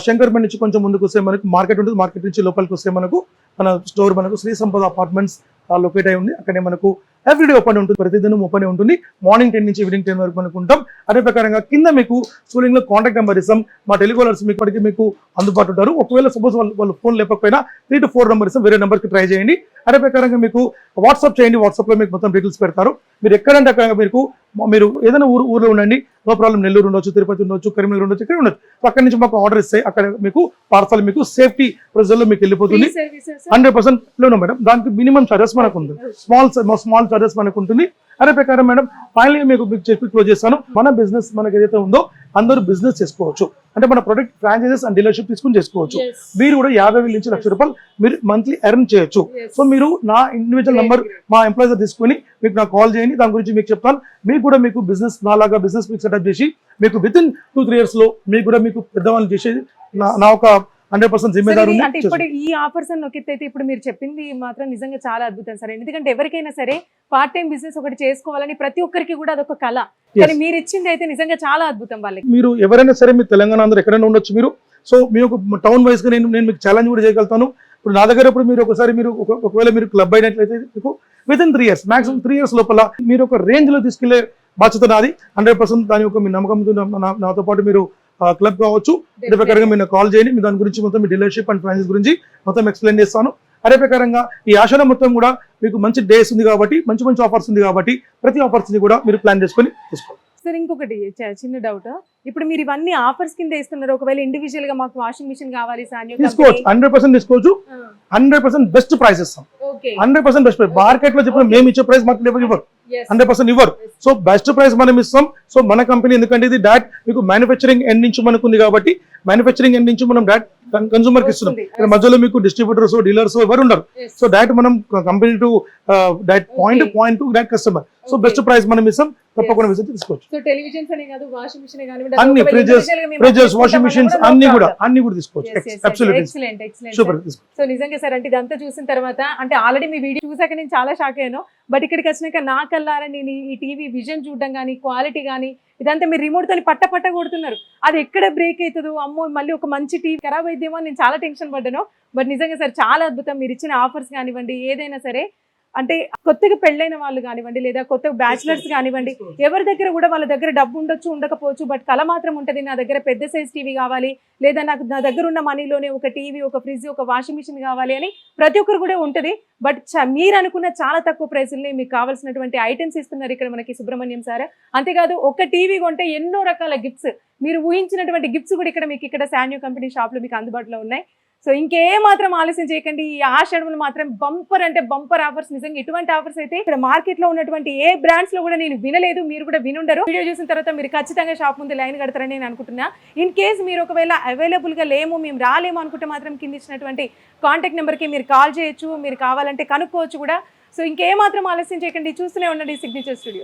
శంకర్పేట నుంచి కొంచెం ముందుకు వస్తే మనకు మార్కెట్ ఉంటుంది. మార్కెట్ నుంచి లోపలికి వస్తే మనకు మన స్టోర్ మనకు శ్రీ సంపద అపార్ట్మెంట్స్ లొకేట్ అయి ఉంది. అక్కడే మనకు ఎవ్రీడే ఓపెన్ ఉంటుంది, ప్రతిదినం ఓపెన్ ఉంటుంది. మార్నింగ్ 10 నుంచి ఈవినింగ్ 10 వరకు మనకు ఉంటాం. అదే ప్రకారంగా కింద మీకు స్కూలింగ్ లో కాంటాక్ట్ నెంబర్ ఇస్తాం. మా టెలికాలర్స్ మీకు అందుబాటు ఉంటారు. ఒకవేళ సపోజ్ వాళ్ళు ఫోన్ లేకపోయినా 3 to 4 నెంబర్ ఇస్తాం, వేరే నెంబర్కి ట్రై చేయండి. అదే ప్రకారంగా మీకు వాట్సాప్ చేయండి, వాట్సాప్లో మీకు మొత్తం డీటెయిల్స్ పెడతారు. మీరు ఎక్కడంటే అక్కడ మీరు ఏదైనా ఊర్లో ఉండండి, నో ప్రాబ్లం. నెల్లూరు ఉండొచ్చు, తిరుపతి ఉండొచ్చు, కరీంనగర్ ఉండొచ్చు, ఇక్కడ ఉండొచ్చు. అక్కడి నుంచి మాకు ఆర్డర్ ఇస్తాయి, అక్కడ మీకు పార్సల్ మీకు సేఫ్టీ ప్రొసీజర్లో మీకు వెళ్ళిపోతుంది. 100% లోను మేడం. దానికి మినిమం చార్జెస్ మనకు ఉంది, స్మాల్ చార్జెస్ మనకు ఉంటుంది. అదే ప్రకారం మేడం ఫైనల్ మీకు చెప్పి క్లోజ్ చేస్తాను. మన బిజినెస్ మనకి ఏదైతే ఉందో అందరూ బిజినెస్ చేసుకోవచ్చు. అంటే మన ప్రొడక్ట్ ఫ్రాంచైజెస్ అండ్ డీలర్షిప్ తీసుకుని చేసుకోవచ్చు. మీరు కూడా 50,000 నుంచి ₹1,00,000 మీరు మంత్లీ ఎర్న్ చేయొచ్చు. సో మీరు నా ఇండివిజువల్ నంబర్ మా ఎంప్లాయీస్ తీసుకుని మీకు నాకు కాల్ చేయండి, దాని గురించి మీకు చెప్తాను. మీకు కూడా మీకు బిజినెస్ నాలాగా బిజినెస్ మీకు సెటప్ చేసి మీకు వితిన్ 2-3 years లో మీకు కూడా మీకు పెద్దవాళ్ళు చేసేది నా ఒక 100% జిమ్మేదారు ఉంది. అంటే ఇప్పుడు ఈ ఆఫర్స్ అని నొక్కితే ఇప్పుడు మీరు చెప్పింది మాత్రం నిజంగా చాలా అద్భుతం సార్. ఎందుకంటే ఎవరికైనా సరే పార్ట్ టైం బిజినెస్ ఒకటి చేసుకోవాలని ప్రతి ఒక్కరికి కూడా అదొక కళ. కానీ మీరు ఇచ్చింది అయితే నిజంగా చాలా అద్భుతం వాళ్ళకి. మీరు ఎవరైనా సరే మీ తెలంగాణ అందరూ ఎక్కడైనా ఉండొచ్చు మీరు. సో మీకు టౌన్ వైజ్ గా నేను మీకు ఛాలెంజ్ కూడా చేయగలుగుతాను. ఇప్పుడు నా దగ్గర ఇప్పుడు మీరు ఒకవేళ మీరు క్లబ్ అయినట్లయితే మీకు వితిన్ 3 years మాక్సిమం 3 years లోపల మీరు ఒక రేంజ్ లో తీసుకెళ్లే బాధ్యత నాది. 100% దాని ఒక మీ నమ్మకంతో నాతో పాటు మీరు క్లబ్ కావచ్చు. అదే ప్రకారంగా మీరు కాల్ చేయండి, మీ దాని గురించి మొత్తం మీ డీలర్షిప్ అండ్ ఫ్రాంచైజ్ గురించి మొత్తం ఎక్స్ప్లెయిన్ చేస్తాను. అదే ప్రకారంగా ఈ ఆశలో మొత్తం కూడా మీకు మంచి డేస్ ఉంది కాబట్టి, మంచి ఆఫర్స్ ఉంది కాబట్టి ప్రతి ఆఫర్స్ ని కూడా మీరు ప్లాన్ చేసుకొని తీసుకోండి. సార్ ఇంకొకటి చిన్న డౌట్, ఇప్పుడు మీరు ఇవన్నీ ఆఫర్స్ కింద ఇస్తున్నారు. ఒకవేళ ఇండివిజువల్ గా మాకు వాషింగ్ మిషన్ కావాలి తీసుకోవచ్చు, 100% తీసుకోవచ్చు. 100% బెస్ట్ ప్రైస్ ఇస్తాం. 100% బెస్ట్ ప్రైస్. మార్కెట్ లో చెప్పిన మేము ఇచ్చే ప్రైస్ మార్కెట్ ఇవ్వరు, 100% ఇవ్వరు. సో బెస్ట్ ప్రైస్ మనం ఇస్తాం. సో మన కంపెనీ ఎందుకంటే ఇది డాట్ మీకు మ్యానుఫ్యాక్చరింగ్ ఎండ్ నుంచి మనకు ఉంది కాబట్టి మ్యానుఫ్యాక్చరింగ్ ఎండ్ నుంచి మనం డాట్ కన్సూమర్ కి ఇస్తున్నాం. ఇక్కడ మధ్యలో మీకు డిస్ట్రిబ్యూటర్స్ డీలర్స్ ఎవరు ఉండరు. సో డాట్ మనం company to dot point to dot customer. So best price మనం ఇస్తాం, తప్పకుండా విజిట్ తీసుకోవచ్చు. సో టెలివిజన్స్ అనే కాదు, వాషింగ్ మిషన్ అన్ని ఫ్రిడ్జెస్ వాషింగ్ మిషన్స్ అన్ని కూడా తీసుకోవచ్చు. సూపర్. సో నిజంగా సార్ అంటే ఇదంతా చూసిన తర్వాత అంటే ఆల్రెడీ మీ వీడియో చూసాక నేను చాలా షాక్ అయ్యాను. బట్ ఇక్కడికి వచ్చినాక నా కల్లారా నేను ఈ టీవీ విజన్ చూడడం కానీ, క్వాలిటీ కానీ ఇదంతా మీరు రిమోట్ తోని పట్ట కొడుతున్నారు. అది ఎక్కడ బ్రేక్ అవుతుందో, అమ్మో మళ్ళీ ఒక మంచి టీవీ ఖరాబ్ అయిద్దేమో నేను చాలా టెన్షన్ పడ్డాను. బట్ నిజంగా సార్ చాలా అద్భుతం. మీరు ఇచ్చిన ఆఫర్స్ కానివ్వండి, ఏదైనా సరే అంటే కొత్తగా పెళ్ళైన వాళ్ళు కానివ్వండి, లేదా కొత్తగా బ్యాచిలర్స్ కానివ్వండి, ఎవరి దగ్గర కూడా వాళ్ళ దగ్గర డబ్బు ఉండొచ్చు, ఉండకపోవచ్చు, బట్ కళ మాత్రం ఉంటుంది. నా దగ్గర పెద్ద సైజ్ టీవీ కావాలి, లేదా నా దగ్గర ఉన్న మనీలోనే ఒక టీవీ, ఒక ఫ్రిడ్జ్, ఒక వాషింగ్ మిషన్ కావాలి అని ప్రతి ఒక్కరు కూడా ఉంటుంది. బట్ మీరు అనుకున్న చాలా తక్కువ ప్రైసుల్ని మీకు కావాల్సినటువంటి ఐటమ్స్ ఇస్తున్నారు ఇక్కడ మనకి సుబ్రహ్మణ్యం సార్. అంతేకాదు ఒక టీవీ కొంటే ఎన్నో రకాల గిఫ్ట్స్, మీరు ఊహించినటువంటి గిఫ్ట్స్ కూడా ఇక్కడ శాన్యూ కంపెనీ షాప్లో మీకు అందుబాటులో ఉన్నాయి. సో ఇంకేమాత్రం ఆలస్యం చేయకండి. ఈ ఆషాఢములు మాత్రం బంపర్ అంటే బంపర్ ఆఫర్స్. నిజంగా ఇటువంటి ఆఫర్స్ అయితే ఇక్కడ మార్కెట్ లో ఉన్నటువంటి ఏ బ్రాండ్స్ లో కూడా నేను వినలేదు, మీరు కూడా వినుండరు. వీడియో చూసిన తర్వాత మీరు ఖచ్చితంగా షాప్ ముందు లైన్ కడతారని నేను అనుకుంటున్నా. ఇన్ కేస్ మీరు ఒకవేళ అవైలబుల్ గా లేము, మేము రాలేము అనుకుంటే మాత్రం కింద ఇచ్చినటువంటి కాంటాక్ట్ నెంబర్ కి మీరు కాల్ చేయొచ్చు, మీరు కావాలంటే కనుక్కోవచ్చు కూడా. సో ఇంకేమాత్రం ఆలస్యం చేయకండి, చూస్తూనే ఉండండి సిగ్నేచర్ స్టూడియోస్.